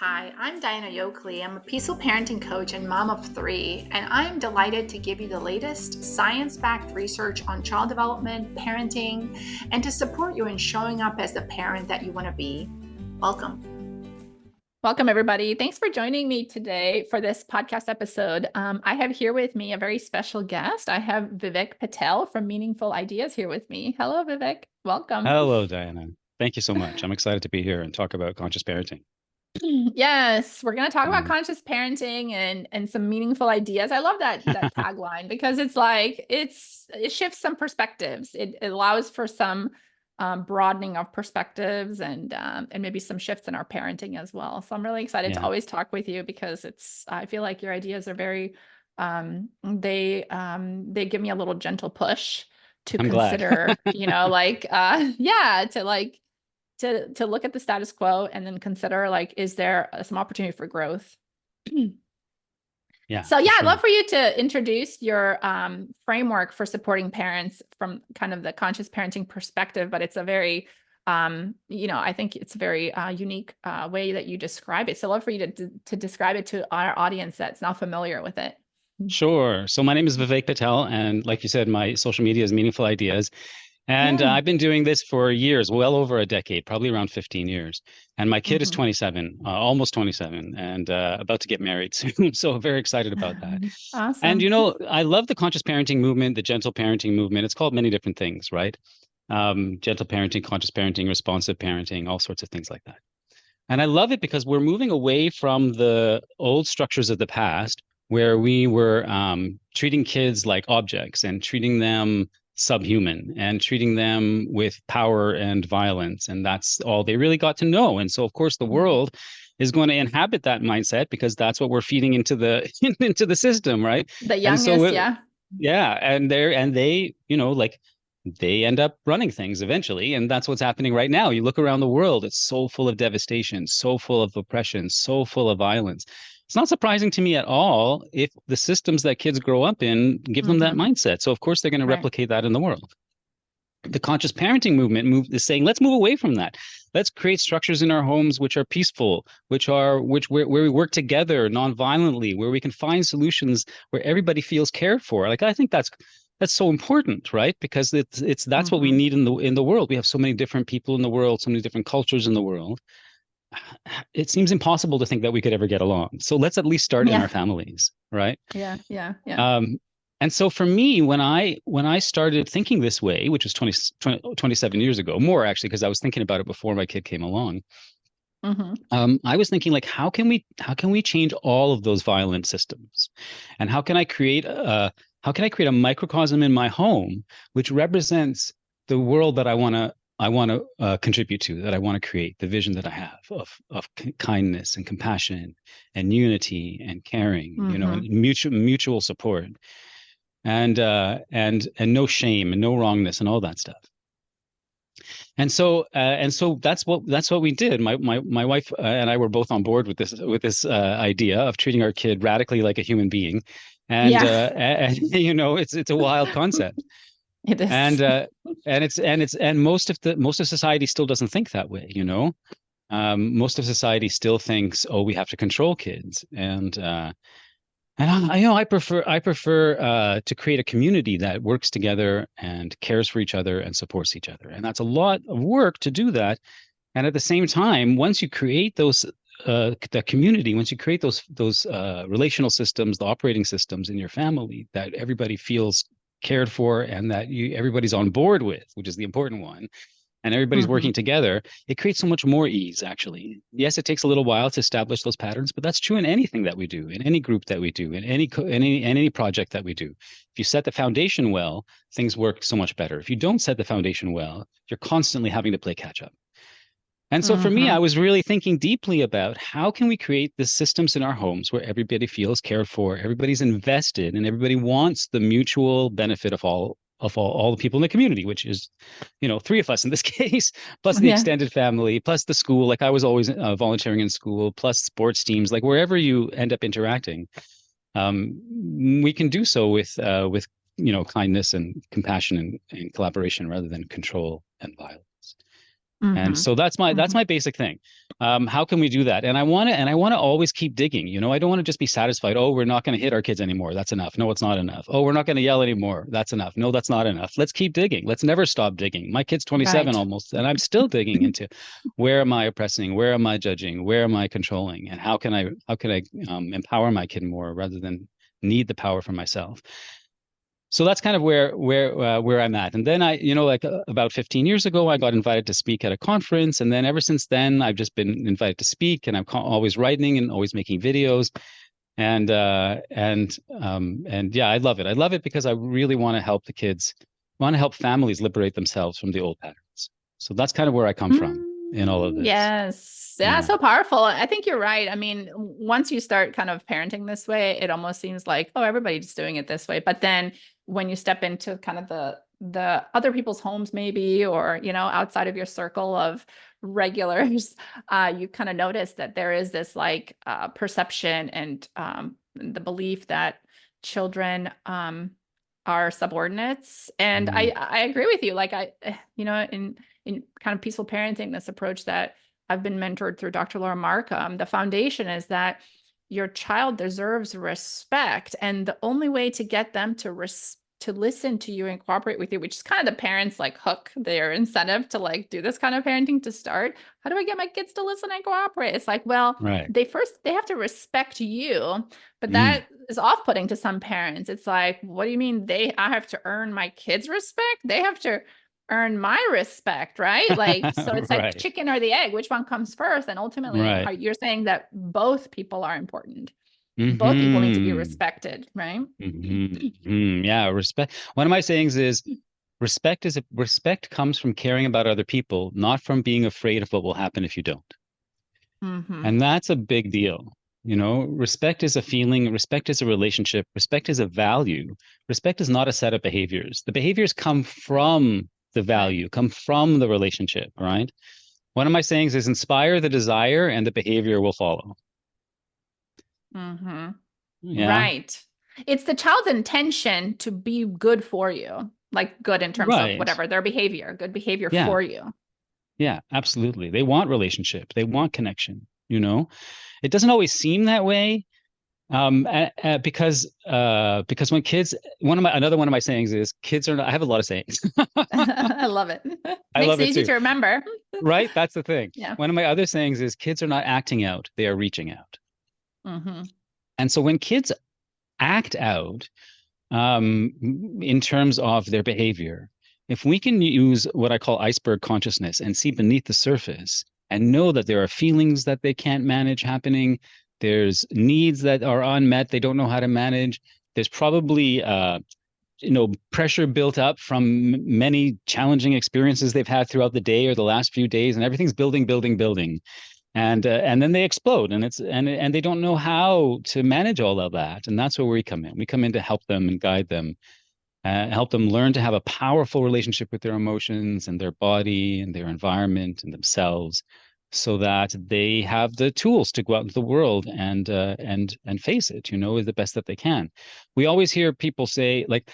Hi, I'm Diana Yoakley. I'm a peaceful parenting coach and mom of three, and I'm delighted to give you the latest science backed research on child development, parenting, and to support you in showing up as the parent that you want to be. Welcome. Welcome, everybody. Thanks for joining me today for this podcast episode. I have here with me a very special guest. I have Vivek Patel from Meaningful Ideas here with me. Hello, Vivek. Welcome. Hello, Diana. Thank you so much. I'm excited to be here and talk about conscious parenting. Yes, we're going to talk about Mm. conscious parenting and some meaningful ideas. I love that tagline because it's like it shifts some perspectives. It allows for some broadening of perspectives and maybe some shifts in our parenting as well. So I'm really excited to Yeah. always talk with you because I feel like your ideas are very they give me a little gentle push to I'm glad. consider, to look at the status quo and then consider, like, is there some opportunity for growth? Yeah. So yeah, for I'd sure. love for you to introduce your framework for supporting parents from kind of the conscious parenting perspective, but it's a very, I think it's a very unique way that you describe it. So I'd love for you to describe it to our audience that's not familiar with it. Sure. So my name is Vivek Patel, and like you said, my social media is Meaningful Ideas. And Yeah. I've been doing this for years, well over a decade, probably around 15 years. And my kid is Mhm. 27, almost 27, and about to get married soon. So very excited about that. And, Awesome. I love the conscious parenting movement, the gentle parenting movement. It's called many different things, right? Gentle parenting, conscious parenting, responsive parenting, all sorts of things like that. And I love it because we're moving away from the old structures of the past where we were treating kids like objects and treating them subhuman and treating them with power and violence. And that's all they really got to know. And so, of course, the world is going to inhabit that mindset because that's what we're feeding into the into the system, right? The And so youngest, yeah. yeah, and they, like they end up running things eventually, and that's what's happening right now. You look around the world, it's so full of devastation, so full of oppression, so full of violence. It's not surprising to me at all if the systems that kids grow up in give them that Mhm. mindset. So of course they're going to Right. replicate that in the world. The conscious parenting movement is saying, let's move away from that. Let's create structures in our homes which are peaceful, where we work together non-violently, where we can find solutions where everybody feels cared for. Like I think that's so important, right? Because that's what we Mhm. need in the world. We have so many different people in the world, so many different cultures in the world. It seems impossible to think that we could ever get along. So let's at least start in Yeah. our families, right? Yeah. Yeah. Yeah. Um, and so for me, when I started thinking this way, which was 27 years ago, more actually, because I was thinking about it before my kid came along, Mhm. I was thinking like, how can we change all of those violent systems, and how can I create a microcosm in my home which represents the world that I want to contribute to, that I want to create, the vision that I have of kindness and compassion and unity and caring, and Mhm. mutual support and no shame and no wrongness and all that stuff. And so that's what we did. My wife and I were both on board with this idea of treating our kid radically like a human being, and Yeah. it's a wild concept, It and is. most of society still doesn't think that way. Most of society still thinks, oh, we have to control kids, and I prefer to create a community that works together and cares for each other and supports each other. And that's a lot of work to do that. And at the same time, once you create the community, once you create those relational systems, the operating systems in your family that everybody feels cared for and that everybody's on board with, which is the important one, and everybody's working Mhm. together, it creates so much more ease, actually. Yes, it takes a little while to establish those patterns, but that's true in anything that we do, in any group that we do, in any project that we do. If you set the foundation well, things work so much better. If you don't set the foundation well, you're constantly having to play catch up. And so for me, I Mhm. was really thinking deeply about how can we create the systems in our homes where everybody feels cared for, everybody's invested, and everybody wants the mutual benefit of all the people in the community, which is, three of us in this case, plus the Yeah. extended family, plus the school. Like I was always volunteering in school, plus sports teams, like wherever you end up interacting, um, we can do so with kindness and compassion and collaboration rather than control and violence. And so that's my basic thing. How can we do that? And I want to always keep digging. You know, I don't want to just be satisfied. Oh, we're not going to hit our kids anymore. That's enough. No, it's not enough. Oh, we're not going to yell anymore. That's enough. No, that's not enough. Let's keep digging. Let's never stop digging. My kid's 27 Right. almost, and I'm still digging into where am I oppressing? Where am I judging? Where am I controlling? And how can I empower my kid more rather than need the power for myself? So that's kind of where I'm at. And then about 15 years ago, I got invited to speak at a conference, and then ever since then, I've just been invited to speak, and I'm always writing and always making videos, and yeah, I love it. I love it because I really want to help the kids, want to help families liberate themselves from the old patterns. So that's kind of where I come from in all of this. Yes. Yeah, so powerful. I think you're right. I mean, once you start kind of parenting this way, it almost seems like, oh, everybody's doing it this way. But then when you step into kind of the other people's homes, maybe, or, you know, outside of your circle of regulars, you kind of notice that there is this like perception and the belief that children are subordinates. And I agree with you. Like you know, in kind of peaceful parenting, this approach that I've been mentored through Dr. Laura Markham, the foundation is that your child deserves respect. And the only way to get them to listen to you and cooperate with you, which is kind of the parents like hook, their incentive to like do this kind of parenting to start. How do I get my kids to listen and cooperate? It's like, well, they have to respect you, but that is off-putting to some parents. It's like, what do you mean I have to earn my kids' respect? They have to earn my respect, right? Like, so it's like chicken or the egg, which one comes first? And ultimately, you're saying that both people are important. Both people need to be respected, right? Yeah, respect. One of my sayings is respect comes from caring about other people, not from being afraid of what will happen if you don't. And that's a big deal. You know, respect is a feeling, respect is a relationship, respect is a value. Respect is not a set of behaviors. The behaviors come from the value, come from the relationship, right? One of my sayings is inspire the desire and the behavior will follow. Yeah. Right. It's the child's intention to be good for you, like good in terms of whatever their behavior, good behavior for you. Yeah, absolutely. They want relationship. They want connection. You know, it doesn't always seem that way. Because when kids, another one of my sayings is kids are not, I have a lot of sayings. I love it. I love it easy too. to remember. Right. That's the thing. Yeah. One of my other sayings is kids are not acting out. They are reaching out. And so when kids act out, in terms of their behavior, if we can use what I call iceberg consciousness and see beneath the surface and know that there are feelings that they can't manage happening, there's needs that are unmet, they don't know how to manage, there's probably pressure built up from many challenging experiences they've had throughout the day or the last few days, and everything's building. And then they explode, and they don't know how to manage all of that. And that's where we come in. We come in to help them and guide them, help them learn to have a powerful relationship with their emotions and their body and their environment and themselves, so that they have the tools to go out into the world and face it, the best that they can. We always hear people say, like,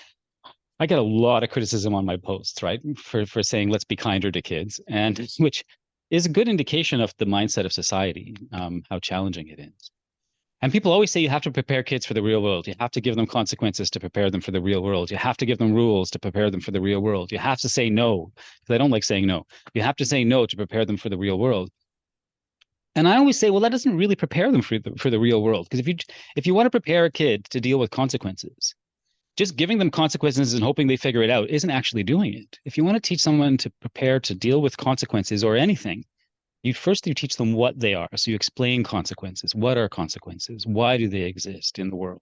I get a lot of criticism on my posts, right, for saying let's be kinder to kids, and which is a good indication of the mindset of society, how challenging it is. And people always say you have to prepare kids for the real world. You have to give them consequences to prepare them for the real world. You have to give them rules to prepare them for the real world. You have to say no, because I don't like saying no. You have to say no to prepare them for the real world. And I always say, well, that doesn't really prepare them for the real world. Because if you want to prepare a kid to deal with consequences, just giving them consequences and hoping they figure it out isn't actually doing it. If you want to teach someone to prepare to deal with consequences or anything, you teach them what they are. So you explain consequences. What are consequences? Why do they exist in the world?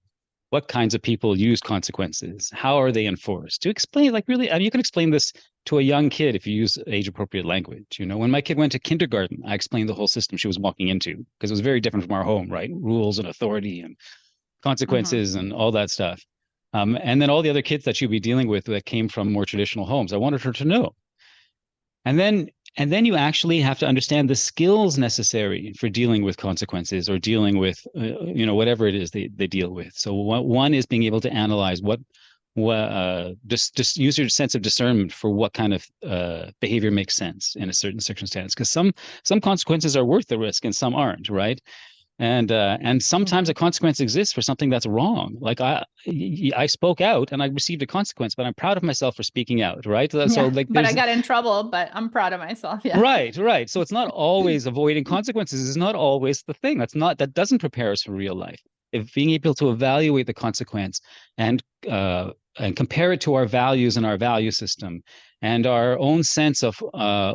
What kinds of people use consequences? How are they enforced? To explain, like, really, you can explain this to a young kid if you use age-appropriate language. When my kid went to kindergarten, I explained the whole system she was walking into, because it was very different from our home, right? Rules and authority and consequences and all that stuff. And then all the other kids that she'd be dealing with that came from more traditional homes, I wanted her to know. And then you actually have to understand the skills necessary for dealing with consequences or dealing with, whatever it is they deal with. So one is being able to analyze what just use your sense of discernment for what kind of behavior makes sense in a certain circumstance. Because some consequences are worth the risk and some aren't, right? And sometimes a consequence exists for something that's wrong. Like I spoke out and I received a consequence, but I'm proud of myself for speaking out, right? So Yeah, like but I got in trouble, but I'm proud of myself. Yeah. right. So it's not always avoiding consequences is not always the thing. That doesn't prepare us for real life. If being able to evaluate the consequence and compare it to our values and our value system and our own sense of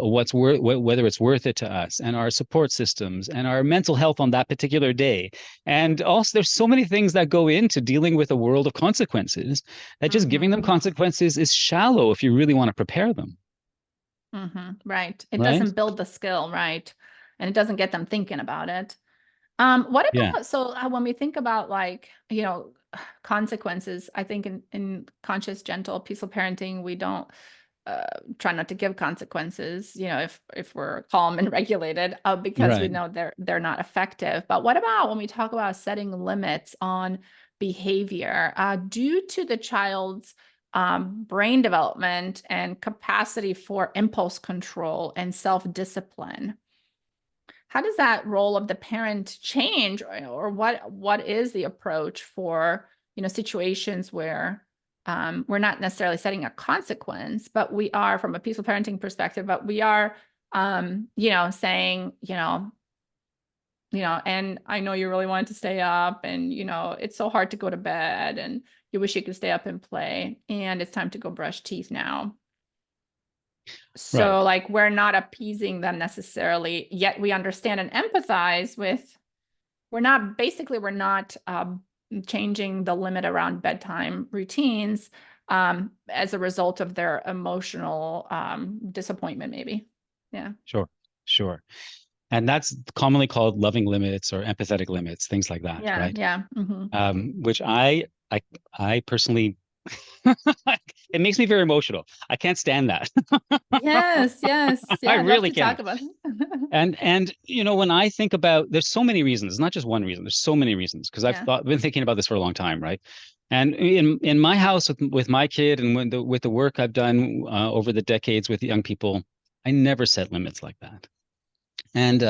whether it's worth it to us, and our support systems and our mental health on that particular day. And also there's so many things that go into dealing with a world of consequences that just giving them consequences is shallow if you really want to prepare them. Right. It Right? doesn't build the skill, right? And it doesn't get them thinking about it. What Yeah. about, so when we think about like, consequences, I think in conscious, gentle, peaceful parenting, we don't try not to give consequences, if we're calm and regulated, because we Right. know they're not effective. But what about when we talk about setting limits on behavior, due to the child's brain development and capacity for impulse control and self-discipline? How does that role of the parent change, or what is the approach for, situations where we're not necessarily setting a consequence, but we are, from a peaceful parenting perspective, but we are, saying, and I know you really wanted to stay up, and, it's so hard to go to bed, and you wish you could stay up and play, and it's time to go brush teeth now. So Right. like, we're not appeasing them necessarily, yet we understand and empathize with, we're not changing the limit around bedtime routines as a result of their emotional disappointment, maybe. Yeah. Sure. And that's commonly called loving limits or empathetic limits, things like that, Yeah. right? Yeah. Which I personally, it makes me very emotional. I can't stand that. Yes. Yeah. I I'd love really to talk can't. about And when I think about, there's so many reasons, not just one reason. There's so many reasons because been thinking about this for a long time, right? And in my house with my kid, and with the work I've done over the decades with young people, I never set limits like that. And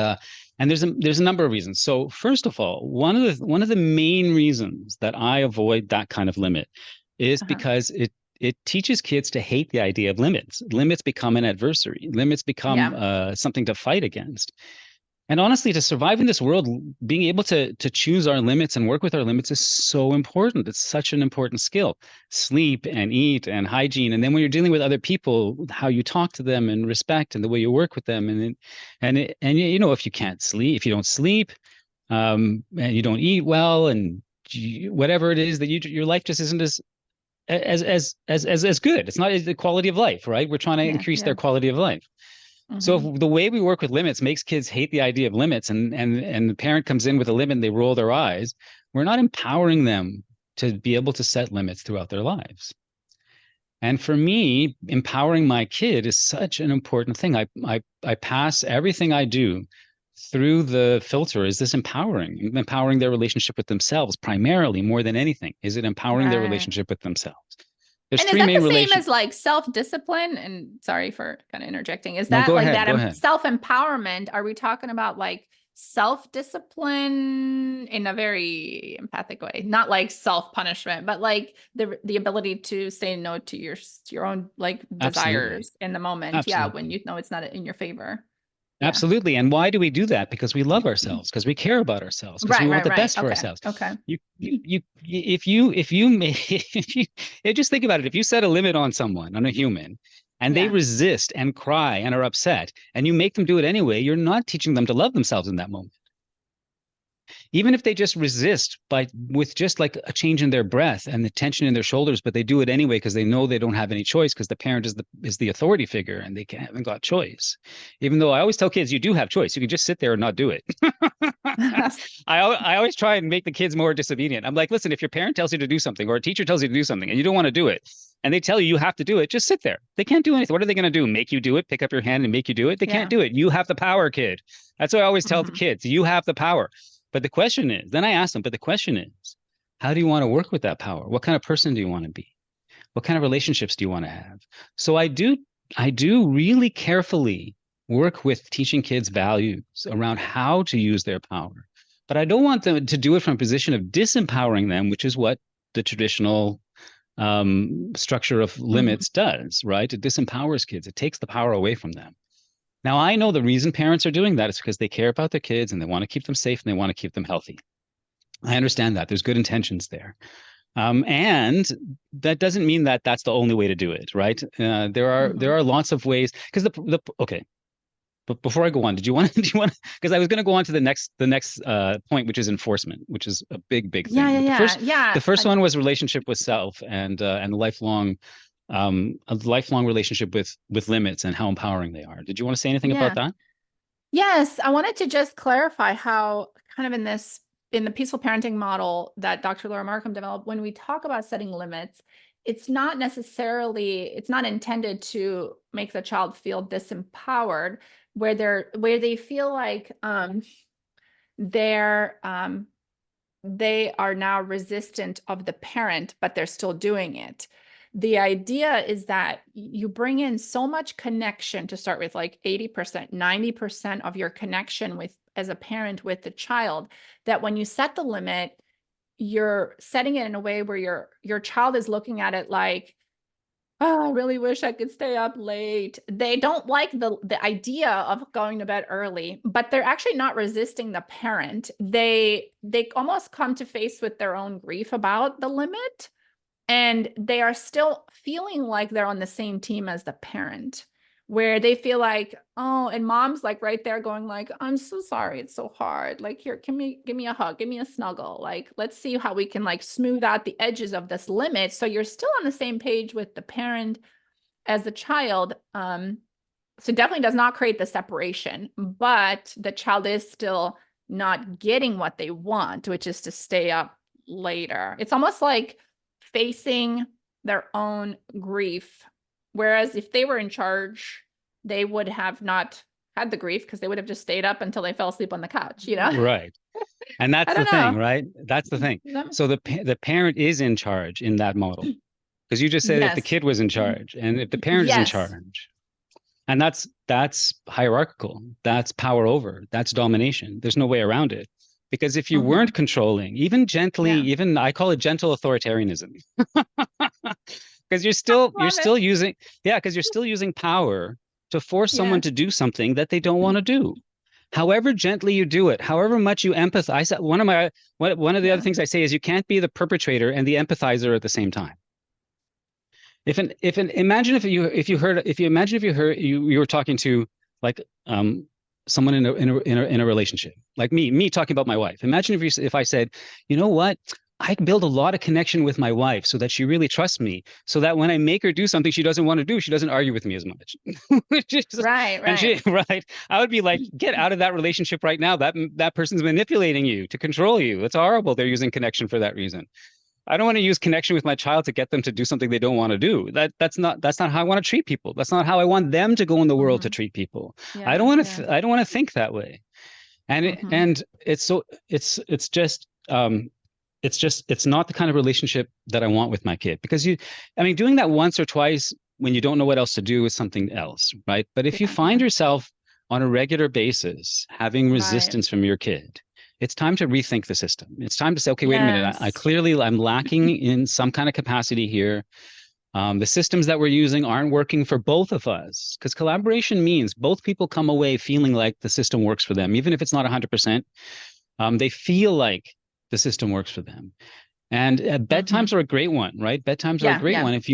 there's a number of reasons. So first of all, one of the main reasons that I avoid that kind of limit is because it teaches kids to hate the idea of limits. Limits become an adversary. Limits become something to fight against. And honestly, to survive in this world, being able to choose our limits and work with our limits is so important. It's such an important skill. Sleep and eat and hygiene. And then when you're dealing with other people, how you talk to them and respect and the way you work with them. And if you can't sleep, if you don't sleep, and you don't eat well, and whatever it is that your life just isn't as good. It's not the quality of life, right? We're trying to increase their quality of life. So if the way we work with limits makes kids hate the idea of limits, and the parent comes in with a limit and they roll their eyes, we're not empowering them to be able to set limits throughout their lives. And for me, empowering my kid is such an important thing. I pass everything I do through the filter. Is this empowering their relationship with themselves primarily, more than anything? Is it empowering their relationship with themselves? There's and three is that main the same as like self-discipline? And sorry for kind of interjecting. Is No, that go like ahead, that self-empowerment? Are we talking about like self-discipline in a very empathic way? Not like self-punishment, but like the ability to say no to your own like desires in the moment. Absolutely. Yeah, when you know it's not in your favor. Yeah. Absolutely. And why do we do that? Because we love ourselves, because we care about ourselves, because we want the best for ourselves. Okay. If you just think about it, if you set a limit on a human, and they resist and cry and are upset, and you make them do it anyway, you're not teaching them to love themselves in that moment. Even if they just resist with just like a change in their breath and the tension in their shoulders, but they do it anyway because they know they don't have any choice, because the parent is the authority figure and they haven't got choice. Even though I always tell kids, you do have choice. You can just sit there and not do it. I always try and make the kids more disobedient. I'm like, listen, if your parent tells you to do something, or a teacher tells you to do something, and you don't want to do it, and they tell you have to do it, just sit there. They can't do anything. What are they going to do? Make you do it? Pick up your hand and make you do it? They can't do it. You have the power, kid. That's what I always tell the kids. You have the power. But the question is, then I ask them, but the question is, how do you want to work with that power? What kind of person do you want to be? What kind of relationships do you want to have? So I do really carefully work with teaching kids values around how to use their power. But I don't want them to do it from a position of disempowering them, which is what the traditional structure of limits does, right? It disempowers kids. It takes the power away from them. Now, I know the reason parents are doing that is because they care about their kids and they want to keep them safe and they want to keep them healthy. I understand that. There's good intentions there. And that doesn't mean that that's the only way to do it, right? There are lots of ways, because okay. But before I go on, do you want because I was going to go on to the next point, which is enforcement, which is a big thing. The first one was relationship with self and a lifelong relationship with limits and how empowering they are. Did you want to say anything about that? Yes, I wanted to just clarify how kind of in the peaceful parenting model that Dr. Laura Markham developed, when we talk about setting limits, it's not intended to make the child feel disempowered, where they feel like they are now resistant of the parent, but they're still doing it. The idea is that you bring in so much connection to start with, like 80%, 90% of your connection as a parent with the child, that when you set the limit, you're setting it in a way where your child is looking at it like, oh, I really wish I could stay up late. They don't like the idea of going to bed early, but they're actually not resisting the parent. They almost come to face with their own grief about the limit, and they are still feeling like they're on the same team as the parent, where they feel like, oh, and mom's like right there going like, I'm so sorry, it's so hard. Like, here, give me a hug, give me a snuggle. Like, let's see how we can like smooth out the edges of this limit. So you're still on the same page with the parent as the child. So definitely does not create the separation, but the child is still not getting what they want, which is to stay up later. It's almost like facing their own grief. Whereas if they were in charge, they would have not had the grief because they would have just stayed up until they fell asleep on the couch, you know? Right. And that's the thing, right? That's the thing. So the parent is in charge in that model. Because you just said if the kid was in charge and if the parent is in charge. And that's hierarchical. That's power over. That's domination. There's no way around it. Because if you weren't controlling, even gently, even I call it gentle authoritarianism. Because you're still using power to force someone to do something that they don't want to do. However gently you do it, however much you empathize. One of the other things I say is you can't be the perpetrator and the empathizer at the same time. Imagine if you were talking to like someone in a relationship, like me talking about my wife. Imagine if I said, you know what? I build a lot of connection with my wife so that she really trusts me, so that when I make her do something she doesn't want to do, she doesn't argue with me as much. Right. Right. I would be like, get out of that relationship right now. That person's manipulating you to control you. That's horrible. They're using connection for that reason. I don't want to use connection with my child to get them to do something they don't want to do. That's not how I want to treat people. That's not how I want them to go in the world to treat people. I don't want to think that way. And it's not the kind of relationship that I want with my kid, because doing that once or twice when you don't know what else to do is something else, right? But if you find yourself on a regular basis having resistance from your kid, it's time to rethink the system. It's time to say, okay, wait a minute. I'm lacking in some kind of capacity here. The systems that we're using aren't working for both of us, because collaboration means both people come away feeling like the system works for them, even if it's not 100%. They feel like the system works for them. And bedtimes are a great one, right? Bedtimes are a great one. If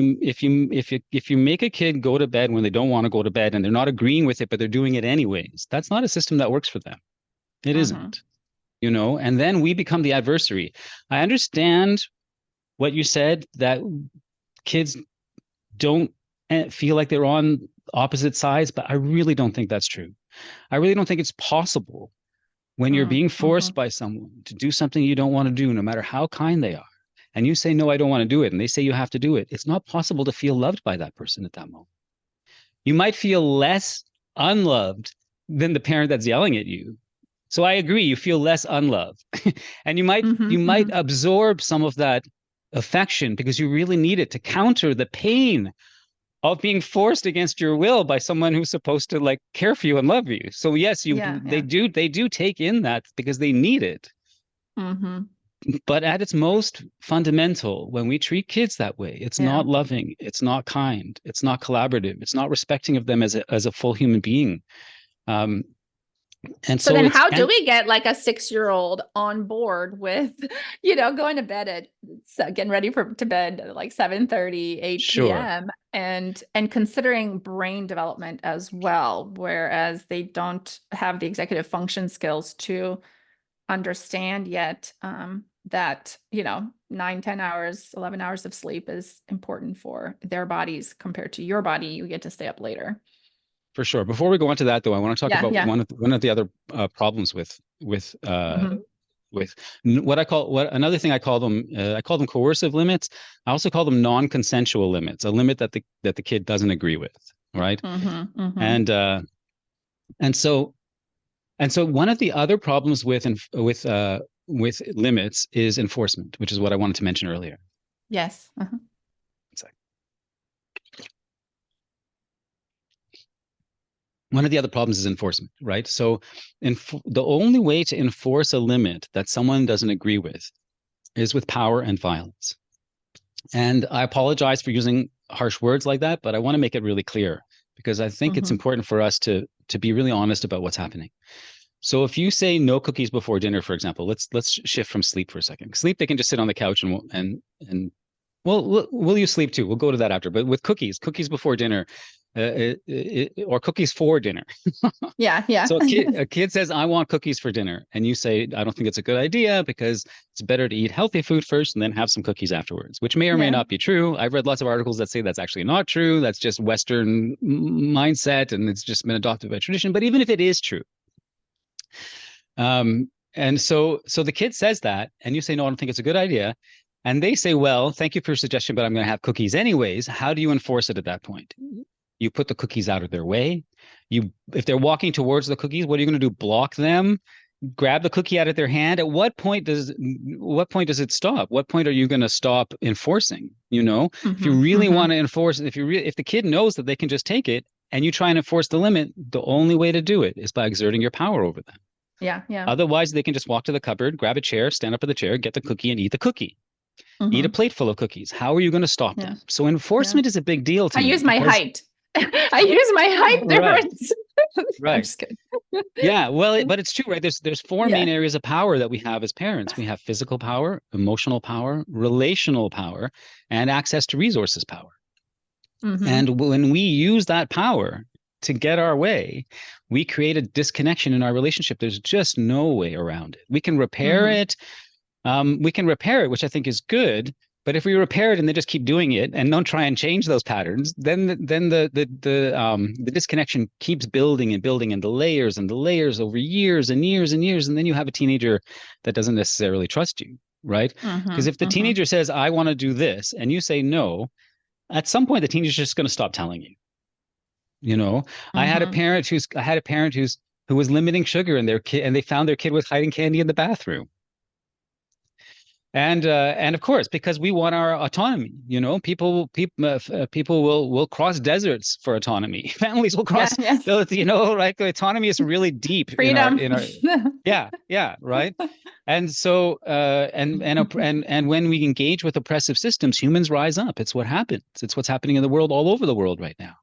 you make a kid go to bed when they don't want to go to bed and they're not agreeing with it, but they're doing it anyways, that's not a system that works for them. It isn't. And then we become the adversary. I understand what you said, that kids don't feel like they're on opposite sides, but I really don't think that's true. I really don't think it's possible when you're being forced by someone to do something you don't want to do, no matter how kind they are, and you say, no, I don't want to do it, and they say you have to do it. It's not possible to feel loved by that person at that moment. You might feel less unloved than the parent that's yelling at you. So I agree, you feel less unloved. And you might absorb some of that affection because you really need it to counter the pain of being forced against your will by someone who's supposed to like care for you and love you. So yes, they do take in that because they need it. Mm-hmm. But at its most fundamental, when we treat kids that way, it's not loving, it's not kind, it's not collaborative, it's not respecting of them as a full human being. And so then how do we get like a 6-year-old on board with, going to bed getting ready to bed at like 7:30, 8 p.m. and considering brain development as well, whereas they don't have the executive function skills to understand yet that 9, 10 hours, 11 hours of sleep is important for their bodies compared to your body. You get to stay up later. For sure. Before we go on to that, though, I want to talk about one of the other problems with another thing I call them. I call them coercive limits. I also call them non-consensual limits. A limit that the kid doesn't agree with, right? Mm-hmm, mm-hmm. And so one of the other problems with limits is enforcement, which is what I wanted to mention earlier. Yes. Uh-huh. One of the other problems is enforcement, right? So the only way to enforce a limit that someone doesn't agree with is with power and violence. And I apologize for using harsh words like that, but I want to make it really clear because I think it's important for us to be really honest about what's happening. So if you say no cookies before dinner, for example, let's shift from sleep for a second. Sleep, they can just sit on the couch and we'll use sleep too. We'll go to that after. But with cookies before dinner, or cookies for dinner. Yeah. So a kid says, I want cookies for dinner. And you say, I don't think it's a good idea because it's better to eat healthy food first and then have some cookies afterwards, which may or may not be true. I've read lots of articles that say that's actually not true. That's just Western mindset and it's just been adopted by tradition. But even if it is true, and so the kid says that, and you say, no, I don't think it's a good idea. And they say, well, thank you for your suggestion, but I'm going to have cookies anyways. How do you enforce it at that point? You put the cookies out of their way. If they're walking towards the cookies, what are you going to do? Block them? Grab the cookie out of their hand? At what point does it stop? What point are you going to stop enforcing? If you really want to enforce, if the kid knows that they can just take it and you try and enforce the limit, the only way to do it is by exerting your power over them. Yeah. Otherwise, they can just walk to the cupboard, grab a chair, stand up in the chair, get the cookie and eat the cookie. Eat a plate full of cookies. How are you going to stop them? So enforcement is a big deal to me. I use my height. I use my height difference. Right. I'm just kidding. Yeah, well, but it's true, right? There's four main areas of power that we have as parents. We have physical power, emotional power, relational power, and access to resources power. And when we use that power to get our way, we create a disconnection in our relationship. There's just no way around it. We can repair it. Which I think is good. But if we repair it and they just keep doing it and don't try and change those patterns, then the disconnection keeps building and building, and the layers over years and years and years, and then you have a teenager that doesn't necessarily trust you, right? Because if the teenager says, "I want to do this," and you say no, at some point the teenager's just going to stop telling you. I had a parent who was limiting sugar in their kid, and they found their kid was hiding candy in the bathroom. And of course, because we want our autonomy, people will cross deserts for autonomy. Families will cross, right? The autonomy is really deep. Freedom. Right. And so, and when we engage with oppressive systems, humans rise up. It's what happens. It's what's happening in the world, all over the world right now.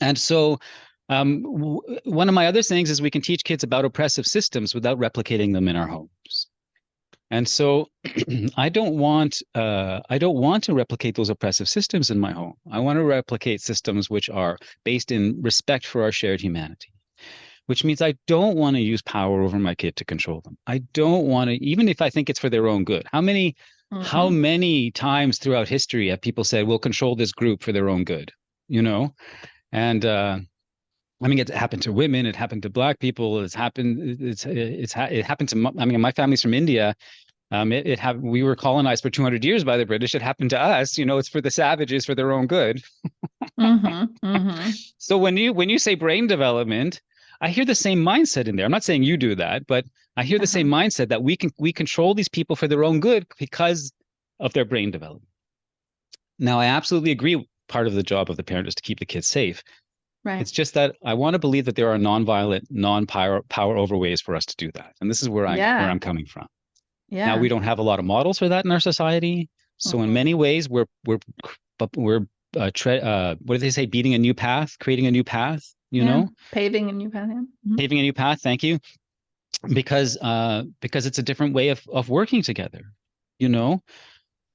And so, one of my other things is we can teach kids about oppressive systems without replicating them in our homes. And so I don't want to replicate those oppressive systems in my home. I want to replicate systems which are based in respect for our shared humanity, which means I don't want to use power over my kid to control them. I don't want to, even if I think it's for their own good. How many times throughout history have people said, we'll control this group for their own good, And I mean, it happened to women. It happened to Black people. It happened to. I mean, my family's from India. We were colonized for 200 years by the British. It happened to us. It's for the savages for their own good. So when you say brain development, I hear the same mindset in there. I'm not saying you do that, but I hear the same mindset that we control these people for their own good because of their brain development. Now, I absolutely agree. Part of the job of the parent is to keep the kids safe. Right. It's just that I want to believe that there are non-violent, non-power over ways for us to do that. And this is where I'm coming from. Now, we don't have a lot of models for that in our society. So in many ways, we're what do they say? Beating a new path, creating a new path, you know? Paving a new path. Paving a new path. Thank you. Because it's a different way of working together, you know?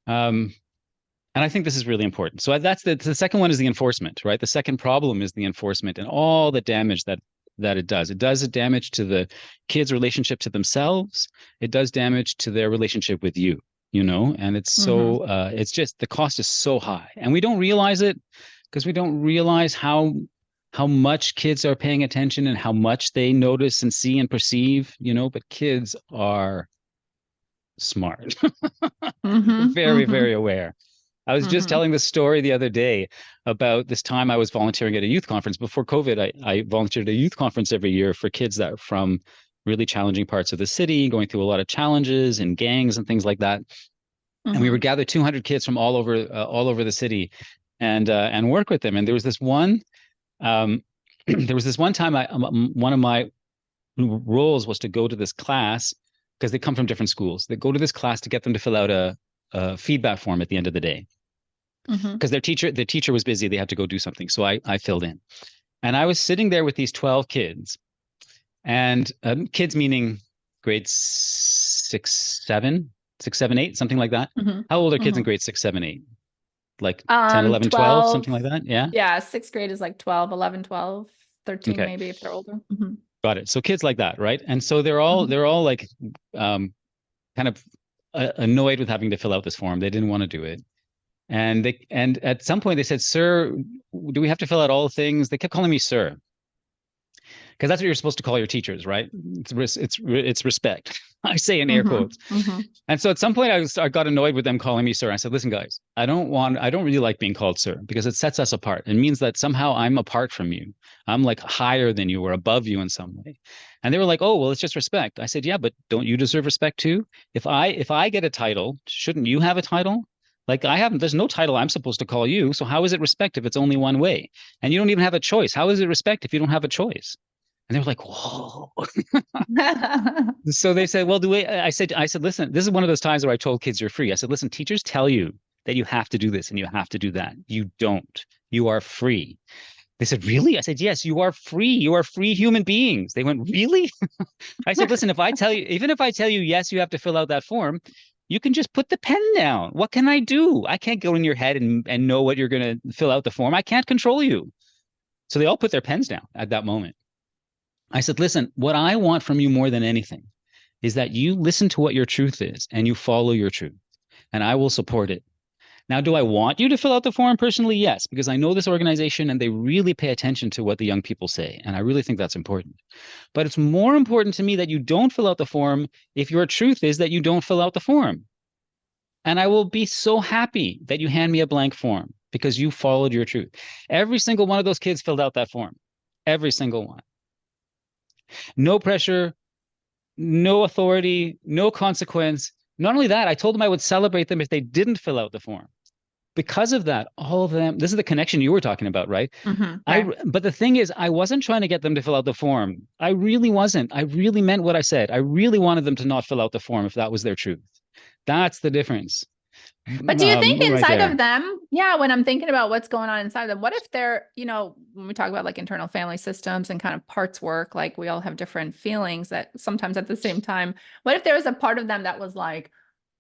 And I think this is really important. So that's the second one is the enforcement, right? The second problem is the enforcement and all the damage that it does. It does damage to the kids' relationship to themselves. It does damage to their relationship with you, you know? And it's so, it's just, the cost is so high. And we don't realize it because we don't realize how much kids are paying attention and how much they notice and see and perceive, you know, but kids are smart, very, very aware. I was just telling this story the other day about this time I was volunteering at a youth conference. Before COVID, I volunteered at a youth conference every year for kids that are from really challenging parts of the city, going through a lot of challenges and gangs and things like that. And we would gather 200 kids from all over the city and work with them. And there was this one time one of my roles was to go to this class because they come from different schools. They go to this class to get them to fill out a feedback form at the end of the day. Because the teacher was busy. They had to go do something. So I filled in. And I was sitting there with these 12 kids. And kids meaning grades 6, 7, 8, something like that. How old are kids in grades 6, 7, 8? Like 10, 11, 12, something like that? Yeah? Yeah, 6th grade is like 12, 11, 12, 13 maybe if they're older. Got it. So kids like that, right? And so they're all like kind of annoyed with having to fill out this form. They didn't want to do it. And at some point they said, "Sir, do we have to fill out all the things?" They kept calling me sir, because that's what you're supposed to call your teachers, right? It's respect. I say in air quotes. And so at some point I got annoyed with them calling me sir. I said, "Listen, guys, I don't really like being called sir because it sets us apart. It means that somehow I'm apart from you. I'm like higher than you or above you in some way." And they were like, "Oh, well, it's just respect." I said, "Yeah, but don't you deserve respect too? If I get a title, shouldn't you have a title? Like there's no title I'm supposed to call you. So how is it respect if it's only one way? And you don't even have a choice. How is it respect if you don't have a choice?" And they were like, "Whoa." So they said, "Well, I said, listen, this is one of those times where I told kids you're free. I said, listen, teachers tell you that you have to do this and you have to do that. You don't. You are free." They said, "Really?" I said, "Yes, you are free. You are free human beings." They went, "Really?" I said, "Listen, even if I tell you, yes, you have to fill out that form, you can just put the pen down. What can I do? I can't go in your head and know what you're going to fill out the form. I can't control you." So they all put their pens down at that moment. I said, "Listen, what I want from you more than anything is that you listen to what your truth is and you follow your truth, and I will support it. Now, do I want you to fill out the form personally? Yes, because I know this organization and they really pay attention to what the young people say. And I really think that's important. But it's more important to me that you don't fill out the form if your truth is that you don't fill out the form. And I will be so happy that you hand me a blank form because you followed your truth." Every single one of those kids filled out that form. Every single one. No pressure, no authority, no consequence. Not only that, I told them I would celebrate them if they didn't fill out the form. Because of that, all of them, this is the connection you were talking about, right? Right. But the thing is, I wasn't trying to get them to fill out the form. I really wasn't. I really meant what I said. I really wanted them to not fill out the form if that was their truth. That's the difference. But do you think right inside there. of them, when I'm thinking about what's going on inside of them, what if they're, when we talk about like internal family systems and kind of parts work, like we all have different feelings that sometimes at the same time, what if there was a part of them that was like,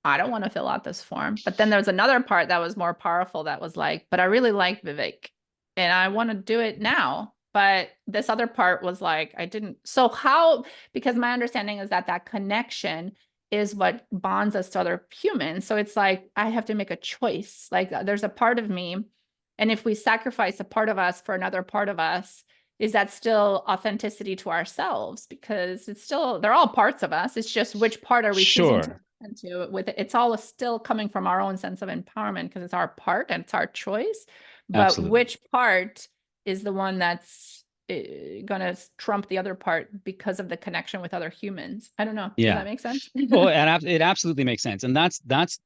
I don't want to fill out this form. But then there was another part that was more powerful that was like, but I really like Vivek and I want to do it now. But this other part was like, I didn't. So how, because my understanding is that connection is what bonds us to other humans. So it's like, I have to make a choice. Like there's a part of me. And if we sacrifice a part of us for another part of us, is that still authenticity to ourselves? Because it's still, they're all parts of us. It's just which part are we choosing to into with it. It's all still coming from our own sense of empowerment because it's our part and it's our choice. But Absolutely. which part is the one that's going to trump the other part because of the connection with other humans. I don't know. Does Yeah. that make sense? Well, it absolutely makes sense. And that's that's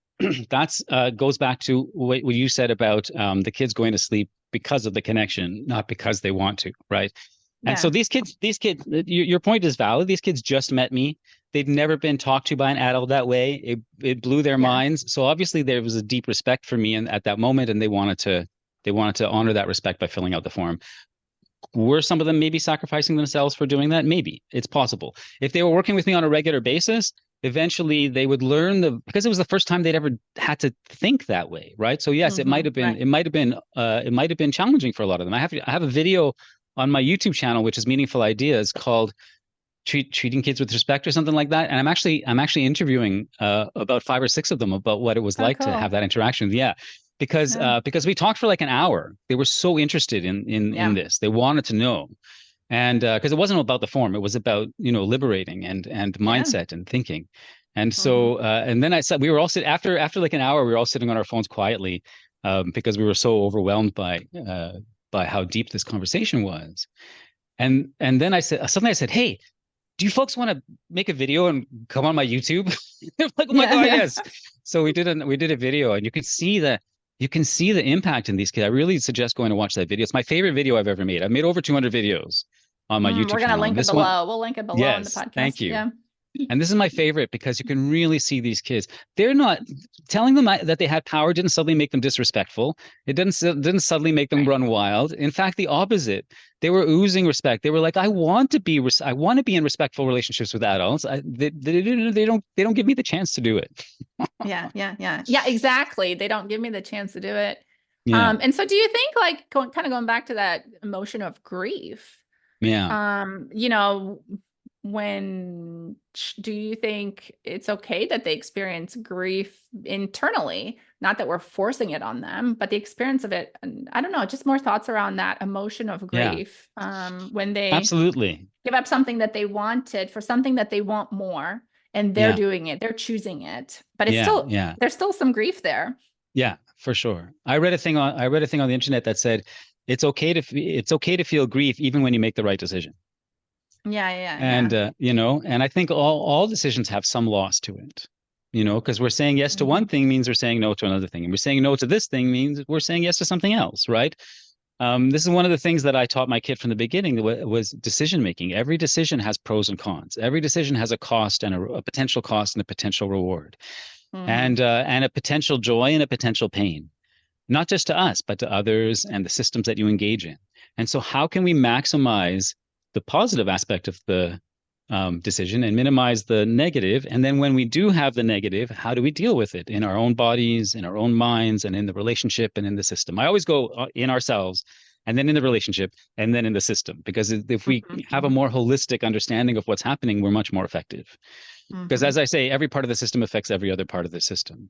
goes back to what you said about the kids going to sleep because of the connection, not because they want to, right? And so Yeah. these kids, your point is valid. These kids just met me. They've never been talked to by an adult that way. It blew their Yeah. minds. So obviously there was a deep respect for me at that moment, and they wanted to honor that respect by filling out the form. Were some of them maybe sacrificing themselves for doing that? Maybe. It's possible. If they were working with me on a regular basis, eventually they would learn because it was the first time they'd ever had to think that way, right? So yes, it might have been it might have been challenging for a lot of them. I have a video on my YouTube channel which is Meaningful Ideas called treating kids with respect or something like that, and I'm actually interviewing about 5 or 6 of them about what it was like to have that interaction. Yeah, because we talked for like an hour. They were so interested in this. They wanted to know. And because it wasn't about the form, it was about liberating and mindset and thinking. And so and then I said we were all sitting after like an hour, we were all sitting on our phones quietly because we were so overwhelmed by how deep this conversation was. And then I said suddenly, hey, do you folks want to make a video and come on my YouTube? They're like, oh my God, yes. So we did a video, and you can see the impact in these kids. I really suggest going to watch that video. It's my favorite video I've ever made. I've made over 200 videos on my YouTube channel. We're going to link it below. We'll link it below in the podcast. Thank you. Yeah. And this is my favorite because you can really see these kids. They're not telling them that they had power didn't suddenly make them disrespectful. It didn't suddenly make them run wild. In fact, the opposite. They were oozing respect. They were like, I want to be in respectful relationships with adults. They don't give me the chance to do it. Yeah, exactly. They don't give me the chance to do it. Yeah. And so do you think, like, kind of going back to that emotion of grief? Yeah. Do you think it's okay that they experience grief internally? Not that we're forcing it on them, but the experience of it. I don't know, just more thoughts around that emotion of grief. When they absolutely give up something that they wanted for something that they want more, and they're doing it, they're choosing it, but it's there's still some grief there. Yeah, for sure. I read a thing on the internet that said it's okay to feel grief even when you make the right decision. And and I think all decisions have some loss to it, because we're saying yes to one thing means we're saying no to another thing, and we're saying no to this thing means we're saying yes to something else, right? This is one of the things that I taught my kid from the beginning was decision making. Every decision has pros and cons. Every decision has a cost and a potential cost and a potential reward, and a potential joy and a potential pain, not just to us but to others and the systems that you engage in. And so, how can we maximize the positive aspect of the decision and minimize the negative? And then when we do have the negative, how do we deal with it in our own bodies, in our own minds, and in the relationship and in the system? I always go in ourselves and then in the relationship and then in the system, because if we have a more holistic understanding of what's happening, we're much more effective. Because as I say, every part of the system affects every other part of the system.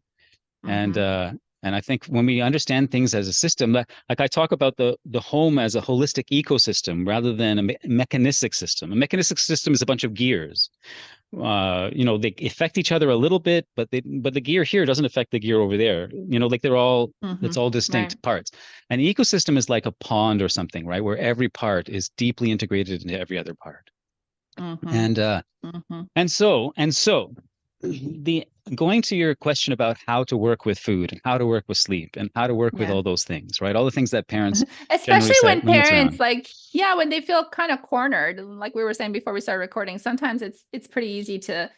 And I think when we understand things as a system, like I talk about the home as a holistic ecosystem rather than a mechanistic system. A mechanistic system is a bunch of gears. They affect each other a little bit, but the gear here doesn't affect the gear over there. Like they're all it's all distinct parts. An ecosystem is like a pond or something, right? Where every part is deeply integrated into every other part. And so the going to your question about how to work with food and how to work with sleep and how to work with all those things, right? All the things that parents especially when parents when they feel kind of cornered, like we were saying before we started recording, sometimes it's pretty easy to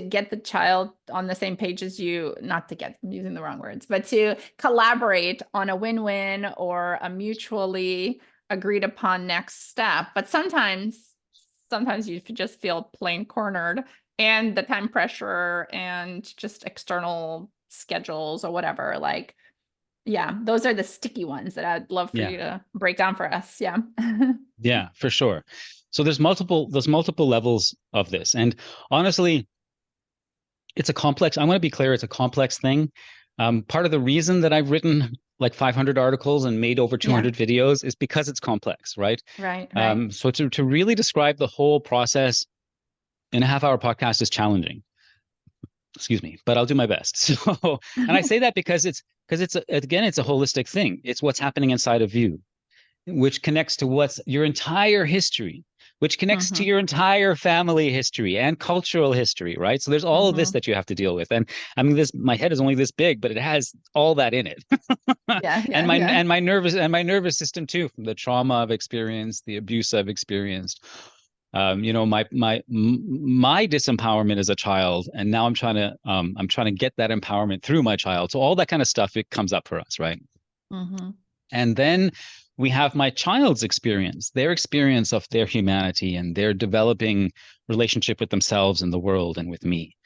get the child on the same page as you, not to get, I'm using the wrong words, but to collaborate on a win-win or a mutually agreed upon next step. But sometimes you just feel plain cornered, and the time pressure and just external schedules or whatever. Those are the sticky ones that I'd love for you to break down for us. Yeah. Yeah, for sure. So there's multiple levels of this. And honestly, it's a complex, I want to be clear, it's a complex thing. Part of the reason that I've written like 500 articles and made over 200 videos is because it's complex, right? Right. So to really describe the whole process in a half-hour podcast is challenging. Excuse me, but I'll do my best. So, and I say that because it's a holistic thing. It's what's happening inside of you. which connects to what's your entire history, which connects to your entire family history and cultural history, right? So there's all of this that you have to deal with. And I mean, my head is only this big, but it has all that in it. And my nervous system too, from the trauma I've experienced, the abuse I've experienced. My disempowerment as a child, and now I'm trying to get that empowerment through my child. So all that kind of stuff, it comes up for us, right? And then we have my child's experience, their experience of their humanity and their developing relationship with themselves and the world and with me.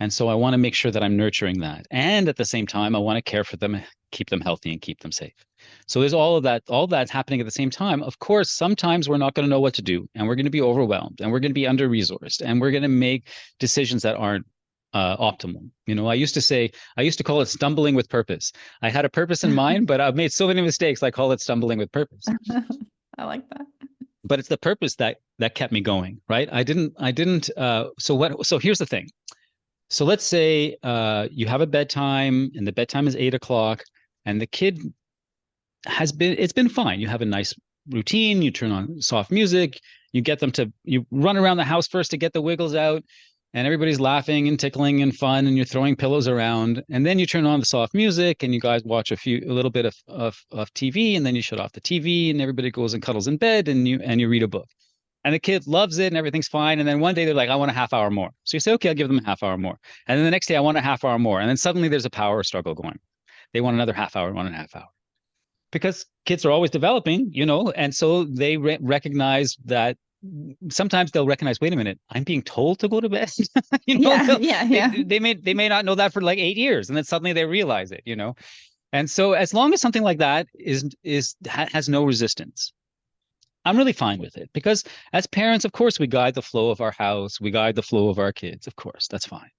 And so I want to make sure that I'm nurturing that. And at the same time, I want to care for them, keep them healthy and keep them safe. So there's all of that, all that's happening at the same time. Of course, sometimes we're not going to know what to do, and we're going to be overwhelmed, and we're going to be under-resourced, and we're going to make decisions that aren't optimal. I used to call it stumbling with purpose. I had a purpose in mind, but I've made so many mistakes. I call it stumbling with purpose. I like that. But it's the purpose that kept me going, right? So here's the thing. So let's say you have a bedtime, and the bedtime is 8 o'clock, and the kid it's been fine. You have a nice routine. You turn on soft music. You run around the house first to get the wiggles out. And everybody's laughing and tickling and fun, and you're throwing pillows around. And then you turn on the soft music, and you guys watch a little bit of TV, and then you shut off the TV, and everybody goes and cuddles in bed, and you read a book. And the kid loves it, and everything's fine. And then one day they're like, I want a half hour more. So you say, okay, I'll give them a half hour more. And then the next day, I want a half hour more. And then suddenly there's a power struggle going. They want another half hour, 1.5 hours. Because kids are always developing, and so they recognize that. Sometimes they'll recognize, wait a minute, I'm being told to go to bed. They may not know that for like 8 years, and then suddenly they realize it, And so as long as something like that has no resistance, I'm really fine with it. Because as parents, of course, we guide the flow of our house, we guide the flow of our kids. Of course, that's fine.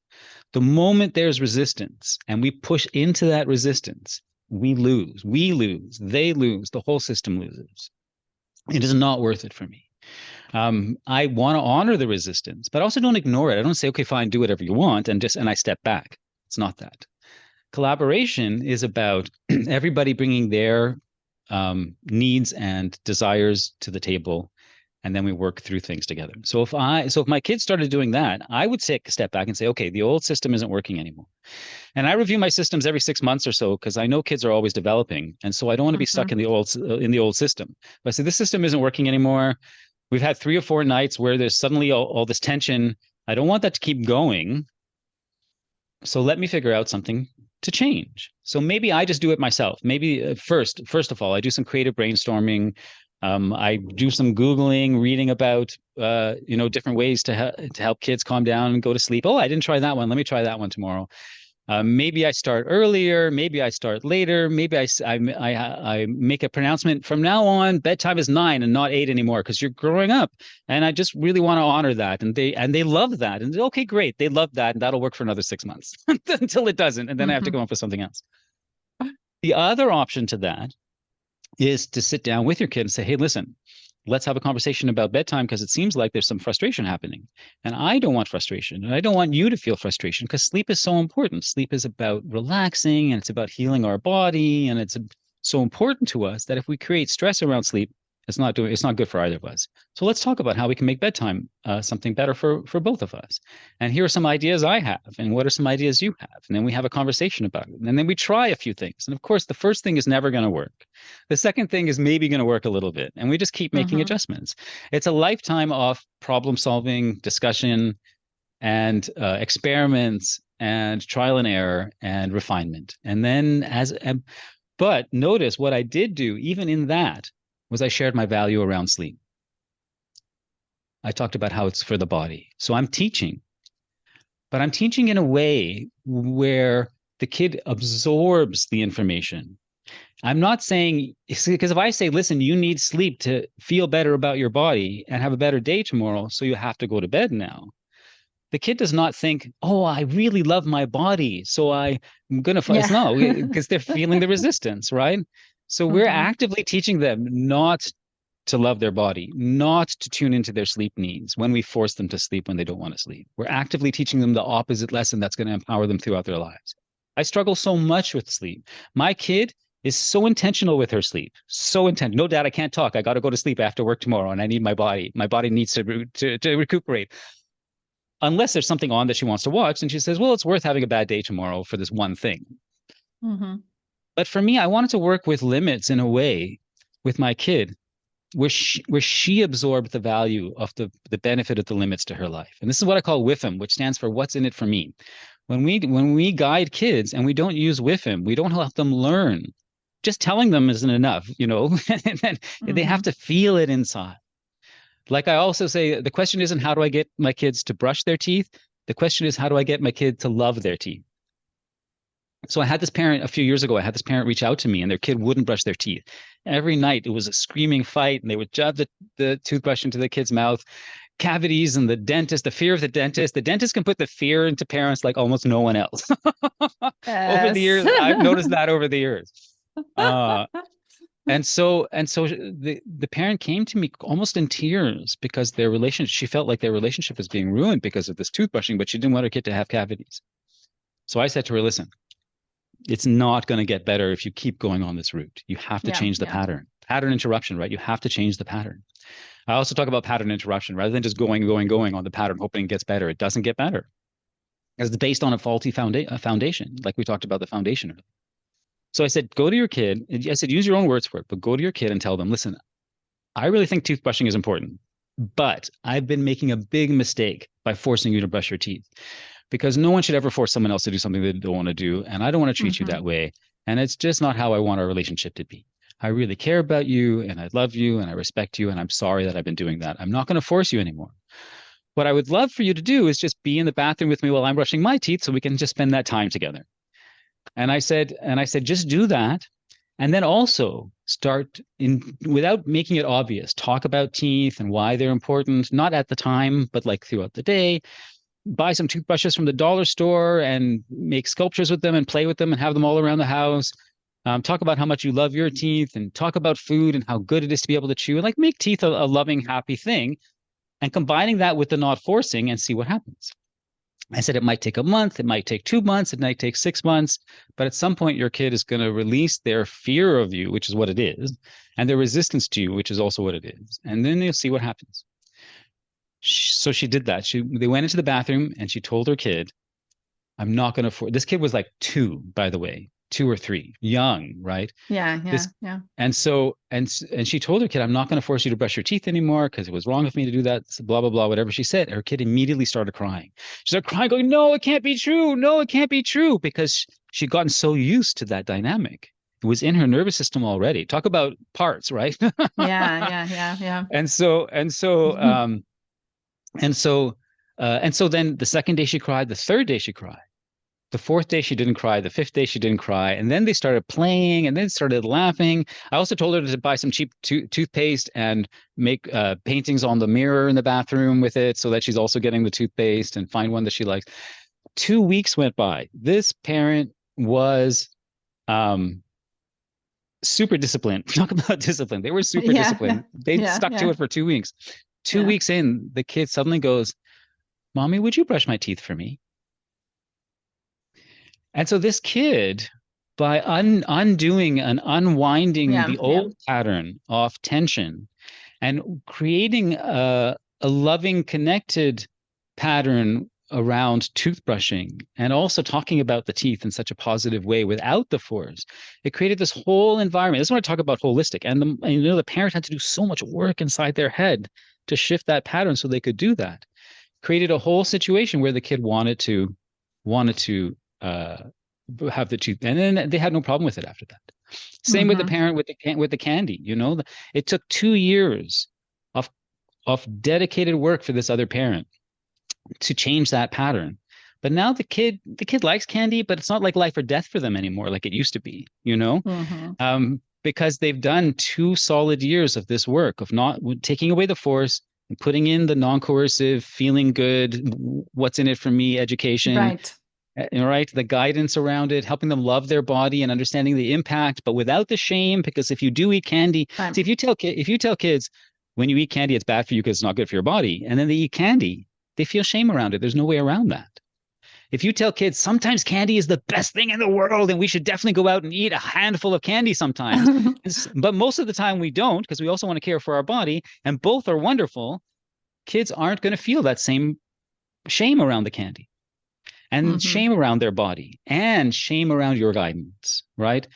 The moment there's resistance and we push into that resistance, we lose, they lose, the whole system loses. It is not worth it for me. I want to honor the resistance, but also don't ignore it. I don't say, okay, fine, do whatever you want, and I step back. It's not that. Collaboration is about everybody bringing their needs and desires to the table, and then we work through things together. So if my kids started doing that, I would step back and say, okay, the old system isn't working anymore. And I review my systems every 6 months or so, because I know kids are always developing, and so I don't want to be stuck in the old system. But I say, this system isn't working anymore. We've had 3 or 4 nights where there's suddenly all this tension. I don't want that to keep going. So let me figure out something to change. So maybe I just do it myself. Maybe first of all, I do some creative brainstorming. I do some Googling, reading about different ways to help kids calm down and go to sleep. Oh, I didn't try that one. Let me try that one tomorrow. Maybe I start earlier. Maybe I start later. Maybe I make a pronouncement from now on. Bedtime is 9 and not 8 anymore, because you're growing up, and I just really want to honor that. And they love that. And okay, great, they love that, and that'll work for another 6 months until it doesn't, and then I have to go on for something else. The other option to that is to sit down with your kid and say, hey, listen, let's have a conversation about bedtime, because it seems like there's some frustration happening. And I don't want frustration. And I don't want you to feel frustration, because sleep is so important. Sleep is about relaxing, and it's about healing our body. And it's so important to us that if we create stress around sleep, it's not good for either of us. So let's talk about how we can make bedtime something better for both of us. And here are some ideas I have, and what are some ideas you have? And then we have a conversation about it. And then we try a few things. And of course, the first thing is never going to work. The second thing is maybe going to work a little bit. And we just keep making adjustments. It's a lifetime of problem solving, discussion, and experiments, and trial and error, and refinement. And then but notice what I did do, even in that, was I shared my value around sleep. I talked about how it's for the body. So I'm teaching, but I'm teaching in a way where the kid absorbs the information. I'm not saying, because if I say, listen, you need sleep to feel better about your body and have a better day tomorrow, so you have to go to bed now. The kid does not think, oh, I really love my body, so I'm going to, no, because they're feeling the resistance, right? So we're actively teaching them not to love their body, not to tune into their sleep needs when we force them to sleep when they don't want to sleep. We're actively teaching them the opposite lesson that's going to empower them throughout their lives. I struggle so much with sleep. My kid is so intentional with her sleep. So intentional. No, Dad, I can't talk. I got to go to sleep after work tomorrow, and I need my body. My body needs to recuperate. Unless there's something on that she wants to watch, and she says, well, it's worth having a bad day tomorrow for this one thing. Mm-hmm. But for me, I wanted to work with limits in a way with my kid where she absorbed the value of the benefit of the limits to her life. And this is what I call WIFM, which stands for what's in it for me. When we guide kids and we don't use WIFM, we don't help them learn. Just telling them isn't enough, and then they have to feel it inside. Like I also say, the question isn't how do I get my kids to brush their teeth? The question is how do I get my kid to love their teeth? So I had this parent a few years ago, I had this parent reach out to me and their kid wouldn't brush their teeth. Every night it was a screaming fight and they would jab the toothbrush into the kid's mouth, cavities and the dentist, the fear of the dentist. The dentist can put the fear into parents like almost no one else. Over the years, I've noticed that over the years. And so the parent came to me almost in tears because she felt like their relationship was being ruined because of this toothbrushing, but she didn't want her kid to have cavities. So I said to her, listen, it's not going to get better if you keep going on this route. You have to change the pattern interruption, right? You have to change the pattern. I also talk about pattern interruption rather than just going on the pattern, hoping it gets better. It doesn't get better. It's based on a faulty foundation, like we talked about the foundation earlier. So I said, go to your kid. I said, use your own words for it, but go to your kid and tell them, listen, I really think toothbrushing is important, but I've been making a big mistake by forcing you to brush your teeth. Because no one should ever force someone else to do something they don't want to do. And I don't want to treat you that way. And it's just not how I want our relationship to be. I really care about you and I love you and I respect you. And I'm sorry that I've been doing that. I'm not going to force you anymore. What I would love for you to do is just be in the bathroom with me while I'm brushing my teeth so we can just spend that time together. And I said, just do that. And then also start without making it obvious, talk about teeth and why they're important, not at the time, but like throughout the day. Buy some toothbrushes from the dollar store and make sculptures with them and play with them and have them all around the house. Talk about how much you love your teeth and talk about food and how good it is to be able to chew. Like make teeth a loving, happy thing and combining that with the not forcing and see what happens. I said it might take a month, it might take 2 months, it might take 6 months, but at some point your kid is going to release their fear of you, which is what it is, and their resistance to you, which is also what it is. And then you'll see what happens. So she did that. They went into the bathroom and she told her kid, I'm not going to this kid was like 2, by the way, 2 or 3, young, right? Yeah. And so, and she told her kid, I'm not going to force you to brush your teeth anymore because it was wrong of me to do that, blah, blah, blah, whatever she said. Her kid immediately started crying. She started crying, going, no, it can't be true. No, it can't be true, because she'd gotten so used to that dynamic. It was in her nervous system already. Talk about parts, right? Yeah. And so then the second day she cried, the third day she cried, the fourth day she didn't cry, the fifth day she didn't cry. And then they started playing and then started laughing. I also told her to buy some cheap toothpaste and make paintings on the mirror in the bathroom with it so that she's also getting the toothpaste and find one that she likes. 2 weeks went by. This parent was super disciplined. Talk about discipline. They were super disciplined. They stuck to it for 2 weeks. 2 weeks in, the kid suddenly goes, Mommy, would you brush my teeth for me? And so this kid, by undoing and unwinding the old pattern of tension and creating a loving, connected pattern around toothbrushing and also talking about the teeth in such a positive way without the force, it created this whole environment. This is when I talk about holistic. And the parent had to do so much work inside their head to shift that pattern so they could do that. Created a whole situation where the kid wanted to have the tooth, and then they had no problem with it after that. Same with the parent with the candy. It took 2 years of dedicated work for this other parent to change that pattern. But now the kid likes candy, but it's not like life or death for them anymore, like it used to be. Because they've done 2 solid years of this work of not taking away the force and putting in the non-coercive, feeling good, what's in it for me, education, right? The guidance around it, helping them love their body and understanding the impact, but without the shame. Because if you do eat candy, see, if you tell kids when you eat candy, it's bad for you because it's not good for your body, and then they eat candy, they feel shame around it. There's no way around that. If you tell kids sometimes candy is the best thing in the world and we should definitely go out and eat a handful of candy sometimes, but most of the time we don't because we also want to care for our body, and both are wonderful, kids aren't going to feel that same shame around the candy and shame around their body and shame around your guidance, right?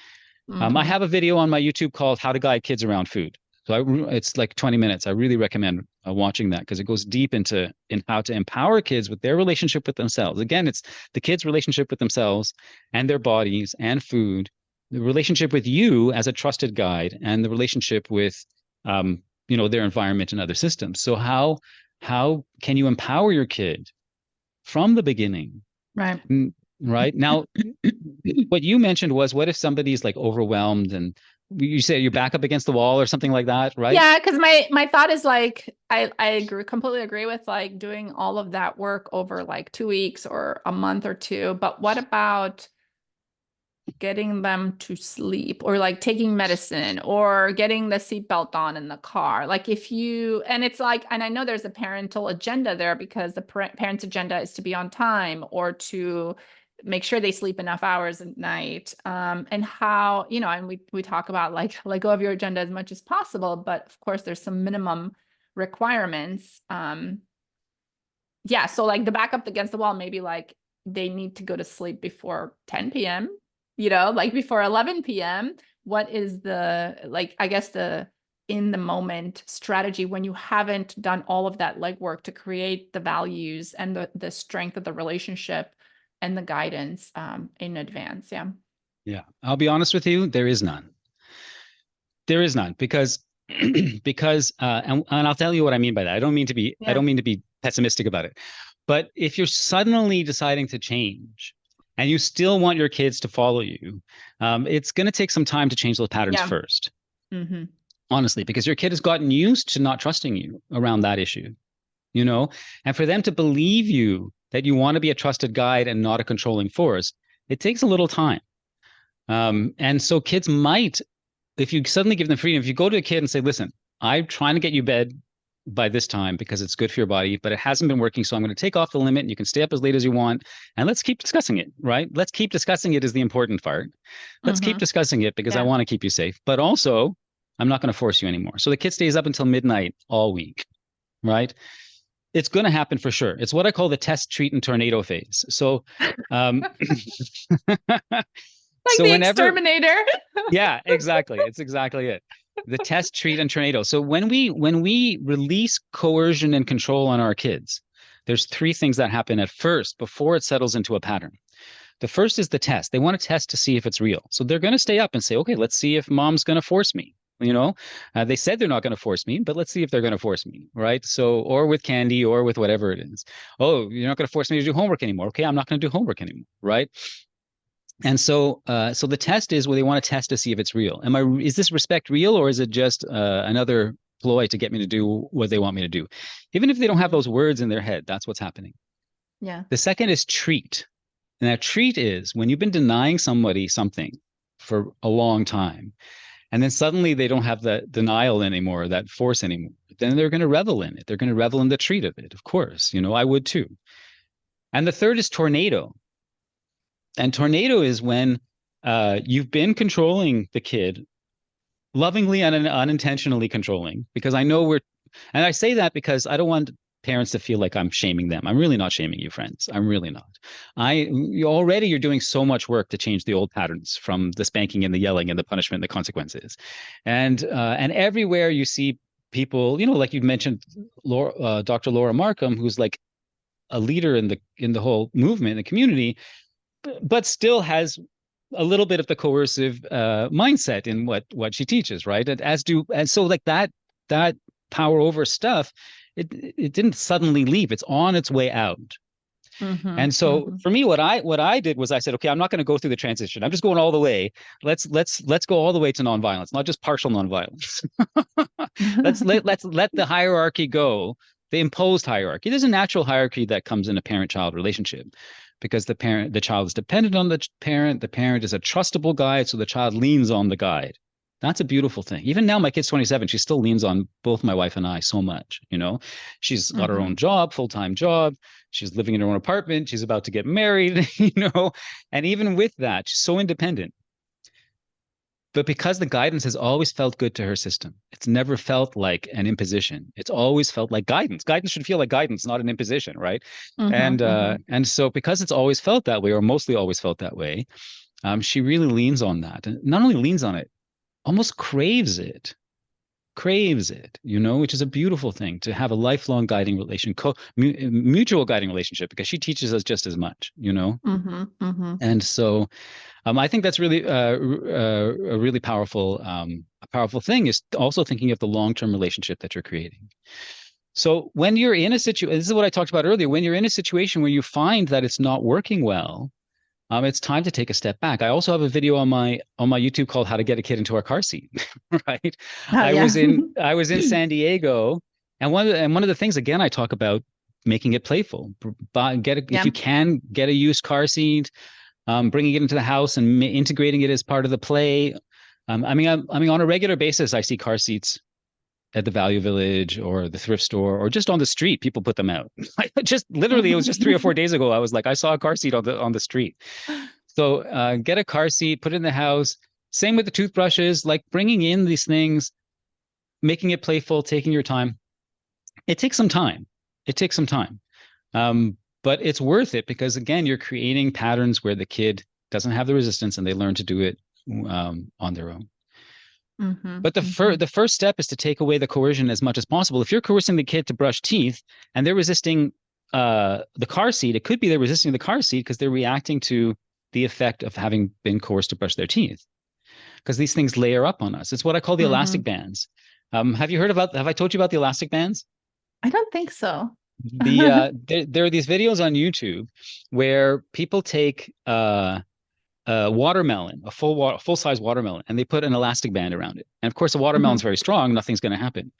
I have a video on my YouTube called How to Guide Kids Around Food. So it's like 20 minutes. I really recommend watching that because it goes deep into how to empower kids with their relationship with themselves. Again, it's the kids' relationship with themselves and their bodies and food, the relationship with you as a trusted guide, and the relationship with their environment and other systems. So how can you empower your kid from the beginning? Right. Right. Now, what you mentioned was, what if somebody's like overwhelmed and you say you're back up against the wall or something like that, right? Yeah, because my thought is like I completely agree with like doing all of that work over like 2 weeks or a month or two. But what about getting them to sleep, or like taking medicine, or getting the seatbelt on in the car? Like and it's like, and I know there's a parental agenda there because the parent's agenda is to be on time or to make sure they sleep enough hours at night. And how, and we talk about like let go of your agenda as much as possible, but of course there's some minimum requirements. Yeah, so like the back up against the wall, maybe like they need to go to sleep before 10 p.m., like before 11 p.m. What is the, like, I guess the in the moment strategy when you haven't done all of that legwork to create the values and the strength of the relationship and the guidance in advance? Yeah. Yeah. I'll be honest with you, there is none. There is none because and I'll tell you what I mean by that. I don't mean to be pessimistic about it. But if you're suddenly deciding to change and you still want your kids to follow you, it's going to take some time to change those patterns first. Honestly, because your kid has gotten used to not trusting you around that issue, and for them to believe you that you want to be a trusted guide and not a controlling force, it takes a little time. And so kids might, if you suddenly give them freedom, if you go to a kid and say, listen, I'm trying to get you bed by this time because it's good for your body, but it hasn't been working. So I'm going to take off the limit and you can stay up as late as you want. And let's keep discussing it, right? Let's keep discussing it is the important part. Let's keep discussing it because I want to keep you safe, but also I'm not going to force you anymore. So the kid stays up until midnight all week, right? It's going to happen for sure. It's what I call the test, treat, and tornado phase. So, like so the exterminator. Yeah, exactly. It's exactly it. The test, treat, and tornado. So when we release coercion and control on our kids, there's 3 things that happen at first before it settles into a pattern. The first is the test. They want to test to see if it's real. So they're going to stay up and say, okay, let's see if mom's going to force me. They said they're not going to force me, but let's see if they're going to force me, right? So, or with candy or with whatever it is. Oh, you're not going to force me to do homework anymore. Okay, I'm not going to do homework anymore, right? And so the test is, well, they want to test to see if it's real. Is this respect real, or is it just another ploy to get me to do what they want me to do? Even if they don't have those words in their head, that's what's happening. Yeah. The second is treat. And that treat is when you've been denying somebody something for a long time, and then suddenly they don't have that denial anymore, that force anymore, then they're going to revel in it. They're going to revel in the treat of it. Of course, I would too. And the third is tornado. And tornado is when you've been controlling the kid, lovingly and unintentionally controlling, because I know and I say that because I don't want parents to feel like I'm shaming them. I'm really not shaming you, friends. I'm really not. You're doing so much work to change the old patterns from the spanking and the yelling and the punishment and the consequences. And everywhere you see people, like you mentioned, Dr. Laura Markham, who's like a leader in the whole movement, the community, but still has a little bit of the coercive mindset in what she teaches, right? And so like that power over stuff, it didn't suddenly leave. It's on its way out. And so for me, what I did was I said, okay, I'm not going to go through the transition. I'm just going all the way. Let's go all the way to nonviolence, not just partial nonviolence. let's let the hierarchy go, the imposed hierarchy. There's a natural hierarchy that comes in a parent-child relationship, because the child is dependent on the parent is a trustable guide, so the child leans on the guide, That's a beautiful thing. Even now, my kid's 27. She still leans on both my wife and I so much. She's got her own job, full-time job. She's living in her own apartment. She's about to get married, and even with that, she's so independent. But because the guidance has always felt good to her system, it's never felt like an imposition. It's always felt like guidance. Guidance should feel like guidance, not an imposition, right? And so because it's always felt that way, or mostly always felt that way, she really leans on that. And not only leans on it, almost craves it, which is a beautiful thing, to have a lifelong guiding mutual guiding relationship, because she teaches us just as much, And so I think that's really a really powerful thing, is also thinking of the long-term relationship that you're creating. So when you're in a situation, this is what I talked about earlier, when you're in a situation where you find that it's not working well, it's time to take a step back. I also have a video on my YouTube called "How to Get a Kid into a Car Seat." Right? I was in San Diego, and one of the things, again, I talk about making it playful. If you can, get a used car seat, bringing it into the house and integrating it as part of the play. I mean, on a regular basis, I see car seats at the Value Village or the thrift store, or just on the street. People put them out. Literally, it was just 3 or 4 days ago. I was like, I saw a car seat on the street. So get a car seat, put it in the house. Same with the toothbrushes, like bringing in these things, making it playful, taking your time. It takes some time. But it's worth it, because again, you're creating patterns where the kid doesn't have the resistance and they learn to do it on their own. But the first step is to take away the coercion as much as possible. If you're coercing the kid to brush teeth and they're resisting the car seat, it could be they're resisting the car seat because they're reacting to the effect of having been coerced to brush their teeth. Because these things layer up on us. It's what I call the elastic bands. Have I told you about the elastic bands? I don't think so. There are these videos on YouTube where people take a watermelon, a full-size watermelon, and they put an elastic band around it. And of course, the watermelon's very strong, nothing's going to happen.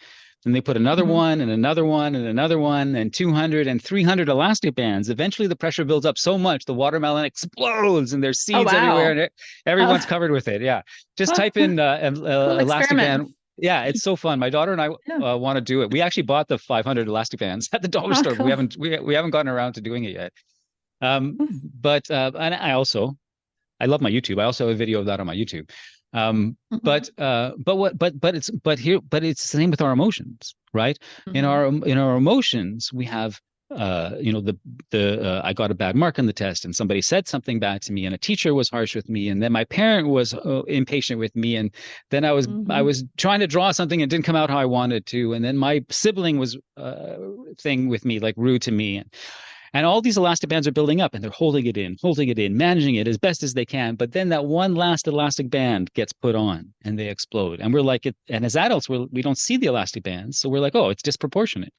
Then they put another one and another one and another one, and 200 and 300 elastic bands. Eventually, the pressure builds up so much, the watermelon explodes, and there's seeds everywhere, and everyone's covered with it. Yeah, just type in cool elastic experiment. band. Yeah, it's so fun. My daughter and I want to do it. We actually bought the 500 elastic bands at the dollar store. Cool. But we haven't gotten around to doing it yet. But and I love my YouTube. I also have a video of that on my YouTube. But it's the same with our emotions, right? In our emotions, we have I got a bad mark on the test, and somebody said something bad to me, and a teacher was harsh with me, and then my parent was impatient with me, and then I was trying to draw something and it didn't come out how I wanted to, and then my sibling was thing with me, like rude to me, and all these elastic bands are building up, and they're holding it in, managing it as best as they can. But then that one last elastic band gets put on and they explode. And we're like, and as adults, we don't see the elastic bands. So we're like, oh, it's disproportionate.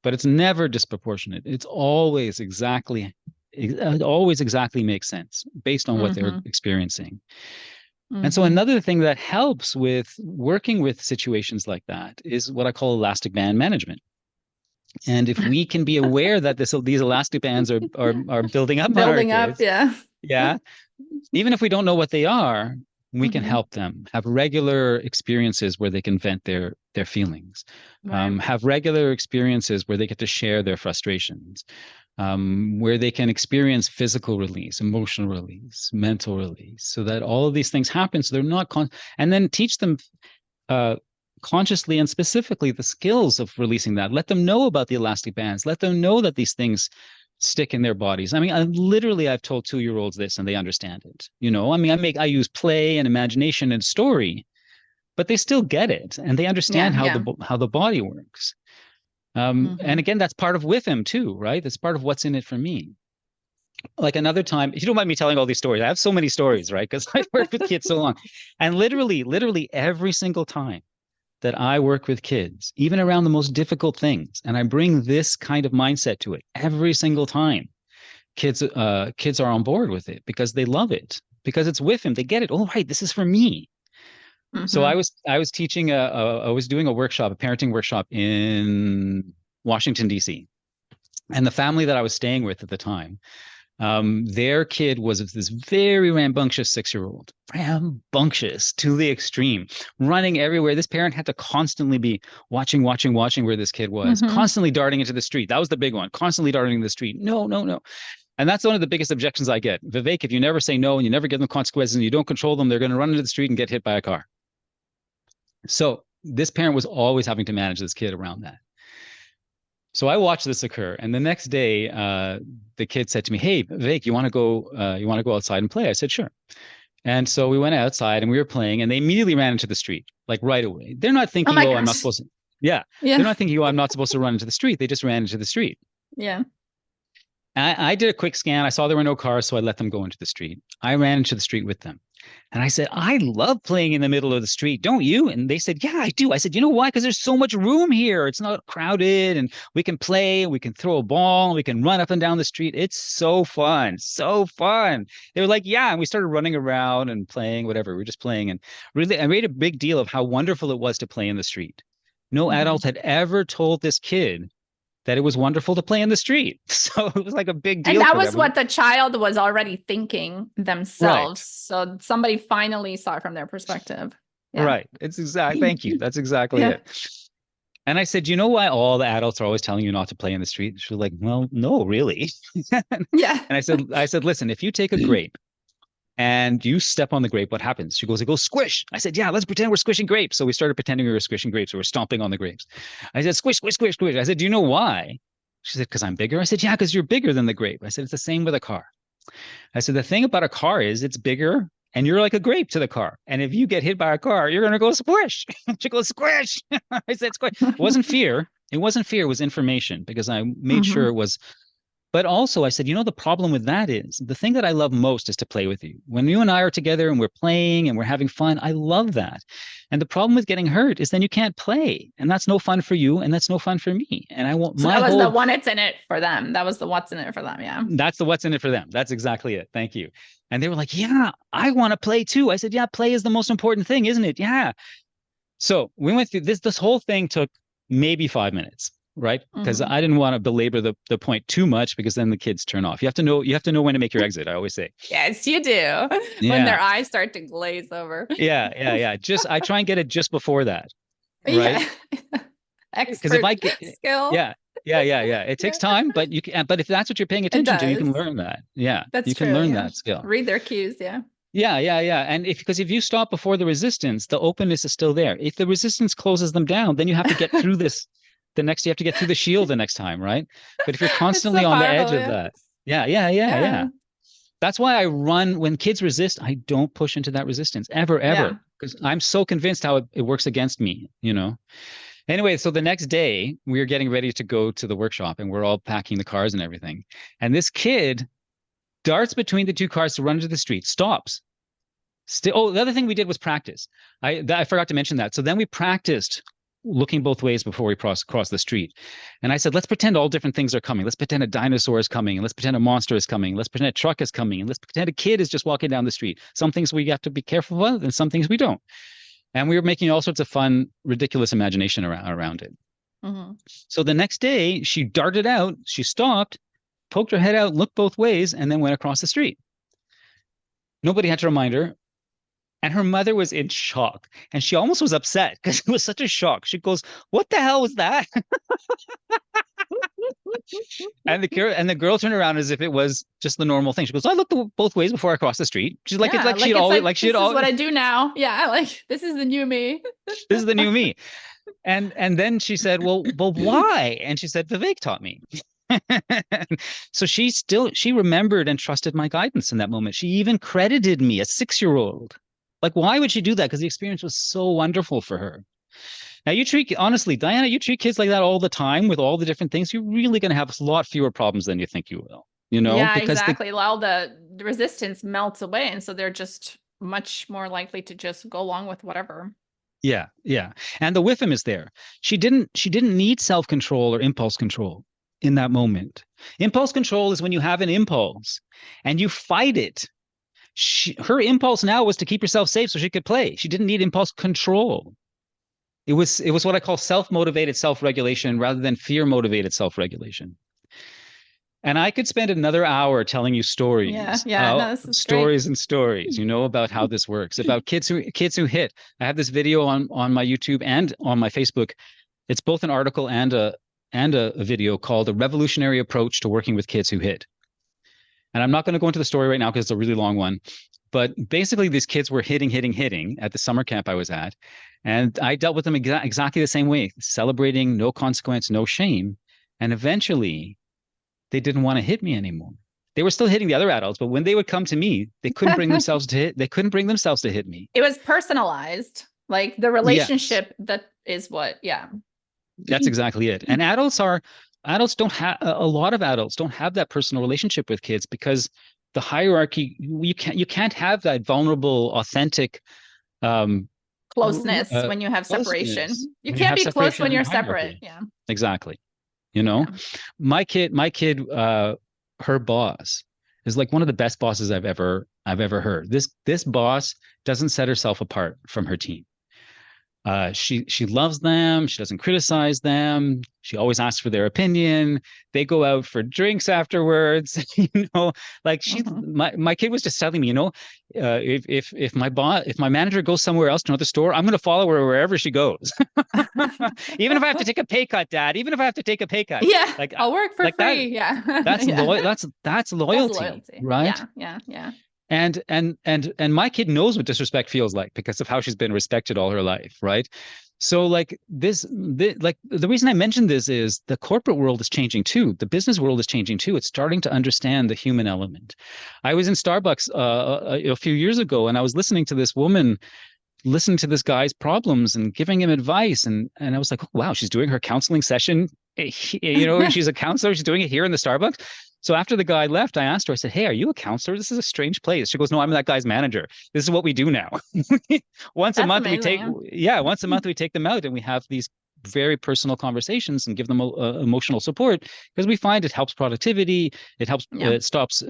But it's never disproportionate. It's always exactly makes sense based on what they're experiencing. And so another thing that helps with working with situations like that is what I call elastic band management. And if we can be aware that these elastic bands are building up on our kids, yeah, even if we don't know what they are, we can help them have regular experiences where they can vent their feelings, have regular experiences where they get to share their frustrations, where they can experience physical release, emotional release, mental release, so that all of these things happen. So they're not and then teach them consciously and specifically the skills of releasing that. Let them know about the elastic bands. Let them know that these things stick in their bodies. I mean, I've told 2-year-olds this and they understand it. I mean, I use play and imagination and story, but they still get it and they understand how the body works. And again, that's part of with them too, right? That's part of what's in it for me. Like another time, if you don't mind me telling all these stories, I have so many stories, right? Because I've worked with kids so long, and literally every single time that I work with kids, even around the most difficult things, and I bring this kind of mindset to it every single time, kids are on board with it because they love it, because it's with them. They get it. Oh, right, this is for me. So I was teaching I was doing a parenting workshop in Washington, D.C. And the family that I was staying with at the time, Their kid was this very rambunctious 6-year-old, rambunctious to the extreme, running everywhere. This parent had to constantly be watching where this kid was, constantly darting into the street. That was the big one, constantly darting into the street. No, no, no. And that's one of the biggest objections I get. Vivek, if you never say no and you never give them consequences and you don't control them, they're going to run into the street and get hit by a car. So this parent was always having to manage this kid around that. So I watched this occur, and the next day, the kid said to me, "Hey, Vivek, you want to go outside and play?" I said, "Sure." And so we went outside and we were playing, and they immediately ran into the street, like right away. They're not thinking, "Oh, I'm not supposed to." Yeah, they're not thinking, "Oh, I'm not supposed to run into the street." They just ran into the street. Yeah. I did a quick scan. I saw there were no cars, so I let them go into the street. I ran into the street with them. And I said, "I love playing in the middle of the street, don't you?" And they said, "Yeah, I do." I said, "You know why? Because there's so much room here. It's not crowded, and we can play, we can throw a ball, we can run up and down the street. It's so fun, so fun." They were like, "Yeah." And we started running around and playing, whatever. We were just playing. And really, I made a big deal of how wonderful it was to play in the street. No adult had ever told this kid that it was wonderful to play in the street. So it was like a big deal. And that was what the child was already thinking themselves. Right. So somebody finally saw it from their perspective. Yeah. Right. It's exactly. Thank you. That's exactly it. And I said, "You know why all the adults are always telling you not to play in the street?" She was like, "Well, no, really." Yeah. And I said, "Listen, if you take a grape and you step on the grape, what happens?" She goes, "It goes squish." I said, "Yeah, let's pretend we're squishing grapes." So we started pretending we were squishing grapes. We were stomping on the grapes. I said, "Squish, squish, squish, squish." I said, "Do you know why?" She said, "Because I'm bigger." I said, "Yeah, because you're bigger than the grape." I said, "It's the same with a car." I said, "The thing about a car is it's bigger and you're like a grape to the car. And if you get hit by a car, you're going to go squish." She goes, "Squish." I said, "Squish." It wasn't fear. It wasn't fear. It was information, because I made sure it was. But also I said, "You know, the problem with that is the thing that I love most is to play with you. When you and I are together and we're playing and we're having fun, I love that. And the problem with getting hurt is then you can't play, and that's no fun for you. And that's no fun for me. And I want that was the one it's in it for them. That was the what's in it for them. Yeah. That's the what's in it for them. That's exactly it. Thank you. And they were like, "Yeah, I want to play too." I said, "Yeah, play is the most important thing, isn't it?" Yeah. So we went through this whole thing took maybe 5 minutes. Right? Because I didn't want to belabor the point too much, because then the kids turn off. You have to know when to make your exit, I always say. Yes, you do. Yeah. When their eyes start to glaze over. Yeah. I try and get it just before that. Right? Because if I get skill. Yeah. It takes time, but but if that's what you're paying attention to, you can learn that. Yeah. You can learn that skill. Read their cues, yeah. Yeah. And because if you stop before the resistance, the openness is still there. If the resistance closes them down, then you have to get through this. You have to get through the shield the next time, right? But if you're constantly on the edge of that, yeah. That's why I run when kids resist. I don't push into that resistance ever, because I'm so convinced how it works against me, you know. Anyway, so the next day we were getting ready to go to the workshop, and we're all packing the cars and everything. And this kid darts between the two cars to run into the street, stops. The other thing we did was practice. I forgot to mention that. So then we practiced looking both ways before we cross the street. And I said, "Let's pretend all different things are coming. Let's pretend a dinosaur is coming, and let's pretend a monster is coming. Let's pretend a truck is coming, and let's pretend a kid is just walking down the street." Some things we have to be careful of, and some things we don't. And we were making all sorts of fun, ridiculous imagination around it. So the next day, she darted out, she stopped, poked her head out, looked both ways, and then went across the street. Nobody had to remind her. And her mother was in shock, and she almost was upset because it was such a shock. She goes, "What the hell was that?" And the girl turned around as if it was just the normal thing. She goes, "I looked both ways before I crossed the street." She's like, "It's like she'd always like she'd always." This is what I do now. Yeah, like this is the new me. This is the new me. And then she said, "Well, why?" And she said, "Vivek taught me." So she remembered and trusted my guidance in that moment. She even credited me, a 6-year-old. Like, why would she do that? Because the experience was so wonderful for her. Now, honestly, Dajana, you treat kids like that all the time with all the different things, you're really going to have a lot fewer problems than you think you will, you know? Yeah, because exactly. All the resistance melts away. And so they're just much more likely to just go along with whatever. Yeah. And the WIFM is there. She didn't need self-control or impulse control in that moment. Impulse control is when you have an impulse and you fight it. Her impulse now was to keep herself safe so she could play. She didn't need impulse control. It was what I call self-motivated self-regulation rather than fear-motivated self-regulation. And I could spend another hour telling you stories, Yeah. No, this is great. stories and stories, about how this works, about kids who hit. I have this video on my YouTube and on my Facebook. It's both an article and a video called "A Revolutionary Approach to Working with Kids Who Hit." And I'm not going to go into the story right now because it's a really long one. But basically, these kids were hitting at the summer camp I was at. And I dealt with them exactly the same way, celebrating no consequence, no shame. And eventually, they didn't want to hit me anymore. They were still hitting the other adults, but when they would come to me, they couldn't bring themselves to hit. They couldn't bring themselves to hit me. It was personalized, like the relationship. Yes. That is what, yeah. That's exactly it. And adults don't have, a lot of adults don't have that personal relationship with kids because the hierarchy, you can't have that vulnerable, authentic closeness when you have separation. You can't be close when you're separate. Yeah, exactly. My kid, her boss is like one of the best bosses I've ever heard. This boss doesn't set herself apart from her team. She loves them. She doesn't criticize them. She always asks for their opinion. They go out for drinks afterwards. Like my kid was just telling me, if my manager goes somewhere else to another store, I'm going to follow her wherever she goes. Even if I have to take a pay cut, Dad. Even if I have to take a pay cut. Yeah, like I'll work for free. Yeah, that's loyalty. That's loyalty, right? Yeah. And my kid knows what disrespect feels like because of how she's been respected all her life, right? So like the reason I mentioned this is the corporate world is changing too. The business world is changing too. It's starting to understand the human element. I was in Starbucks a few years ago, and I was listening to this woman listen to this guy's problems and giving him advice, and I was like, oh, wow, she's doing her counseling session. She's a counselor. She's doing it here in the Starbucks. So after the guy left, I asked her, I said, hey, are you a counselor? This is a strange place. She goes, no, I'm that guy's manager. This is what we do now. Once a month, we take them out and we have these very personal conversations and give them emotional support because we find it helps productivity. It helps, it stops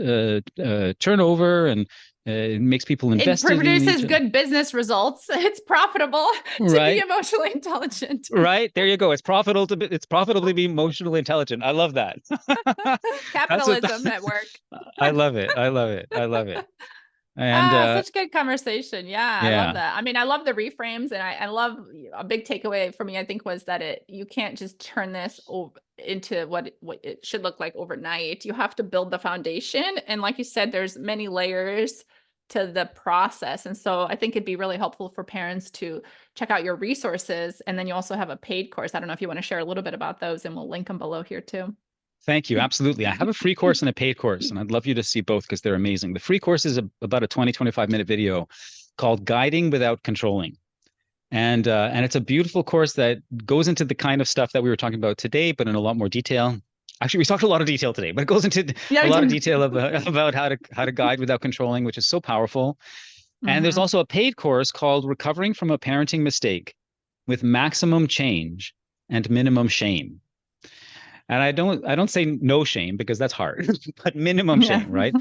turnover, and it makes people invested. It produces good business results. It's profitable to be emotionally intelligent. Right. There you go. It's profitable to be emotionally intelligent. I love that. Capitalism at work. I love it. And such good conversation. Yeah, I love that. I mean, I love the reframes, and I love a big takeaway for me, I think, was that you can't just turn this into what it should look like overnight. You have to build the foundation. And like you said, there's many layers to the process. And so I think it'd be really helpful for parents to check out your resources. And then you also have a paid course. I don't know if you want to share a little bit about those, and we'll link them below here too. Thank you. Absolutely. I have a free course and a paid course, and I'd love you to see both because they're amazing. The free course is about a 25 minute video called Guiding Without Controlling. And it's a beautiful course that goes into the kind of stuff that we were talking about today, but in a lot more detail. Actually, we talked a lot of detail today, but it goes into a lot of detail about how to guide without controlling, which is so powerful. And there's also a paid course called Recovering from a Parenting Mistake with Maximum Change and Minimum Shame. And I don't say no shame because that's hard, but minimum shame, right?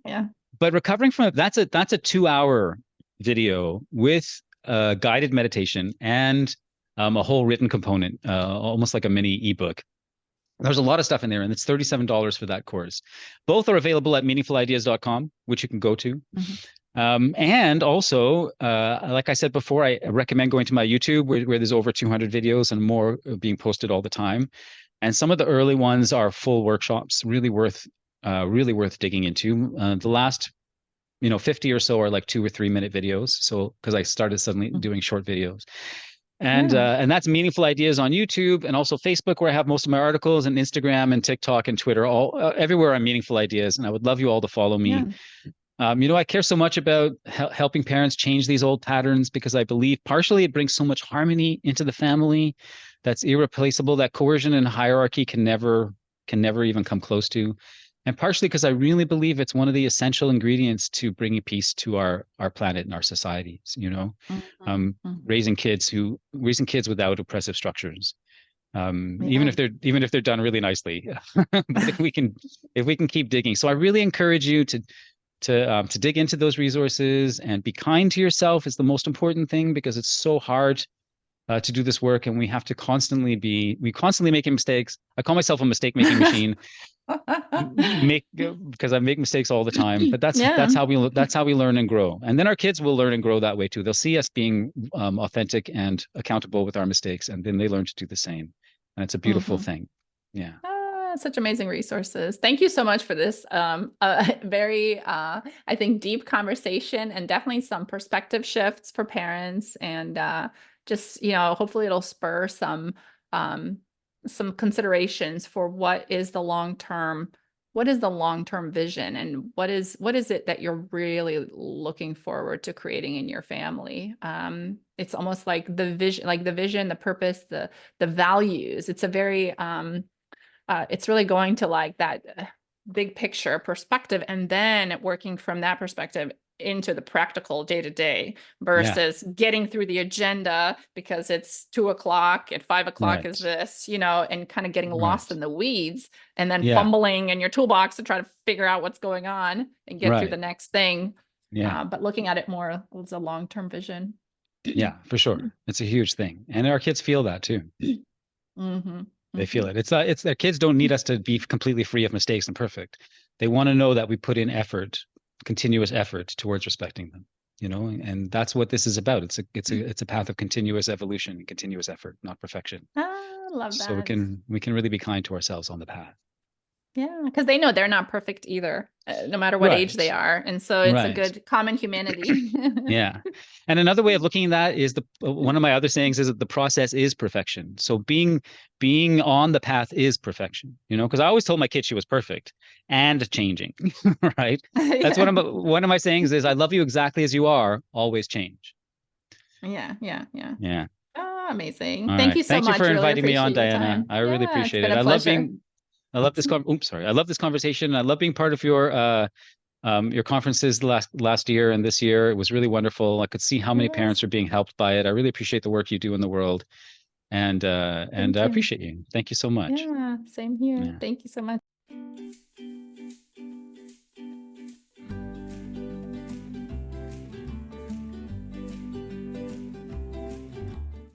Yeah. But recovering from it, that's a 2-hour video with guided meditation and a whole written component, almost like a mini ebook. There's a lot of stuff in there, and it's $37 for that course. Both are available at meaningfulideas.com, which you can go to. And also, like I said before, I recommend going to my YouTube where there's over 200 videos and more being posted all the time. And some of the early ones are full workshops, really worth digging into. The last, 50 or so are like 2 or 3 minute videos. So, because I started suddenly doing short videos, and that's Meaningful Ideas on YouTube, and also Facebook, where I have most of my articles, and Instagram and TikTok and Twitter, everywhere I'm Meaningful Ideas. And I would love you all to follow me. Yeah. I care so much about helping parents change these old patterns because I believe partially it brings so much harmony into the family that's irreplaceable, that coercion and hierarchy can never even come close to. And partially because I really believe it's one of the essential ingredients to bringing peace to our planet and our societies, raising kids without oppressive structures. Even if they're done really nicely. But if we can keep digging. So I really encourage you to dig into those resources, and be kind to yourself is the most important thing, because it's so hard to do this work, and we have to we constantly making mistakes. I call myself a mistake making machine. Because I make mistakes all the time, but that's Yeah. how we learn and grow. And then our kids will learn and grow that way too. They'll see us being authentic and accountable with our mistakes, and then they learn to do the same. And it's a beautiful thing. Yeah. Such amazing resources. Thank you so much for this very, I think, deep conversation, and definitely some perspective shifts for parents, and just, hopefully it'll spur some considerations for what is the long-term vision, and what is it that you're really looking forward to creating in your family. It's almost like the vision, the purpose, the values. It's a very it's really going to like that big picture perspective, and then working from that perspective into the practical day-to-day versus getting through the agenda because it's 2:00 at 5:00 is this, and kind of getting lost in the weeds, and then fumbling in your toolbox to try to figure out what's going on and get through the next thing. But looking at it more as a long-term vision. Yeah, for sure. It's a huge thing. And our kids feel that too. They feel it. It's their kids don't need us to be completely free of mistakes and perfect. They want to know that we put in effort, continuous effort towards respecting them, and that's what this is about. It's a path of continuous evolution and continuous effort, not perfection. I love that. So we can really be kind to ourselves on the path. Yeah, because they know they're not perfect either, no matter what age they are. And so it's a good common humanity. Yeah. And another way of looking at that is one of my other sayings is that the process is perfection. So being on the path is perfection, because I always told my kid she was perfect and changing, right? That's one of my sayings is, I love you exactly as you are, always change. Yeah. Yeah. Oh, amazing. All Thank you so much. Thank you for inviting me on, Dajana. I really appreciate it. I love this I love this conversation. I love being part of your conferences last year and this year. It was really wonderful. I could see how many parents are being helped by it. I really appreciate the work you do in the world, and I appreciate you. Thank you so much. Yeah, same here. Yeah. Thank you so much.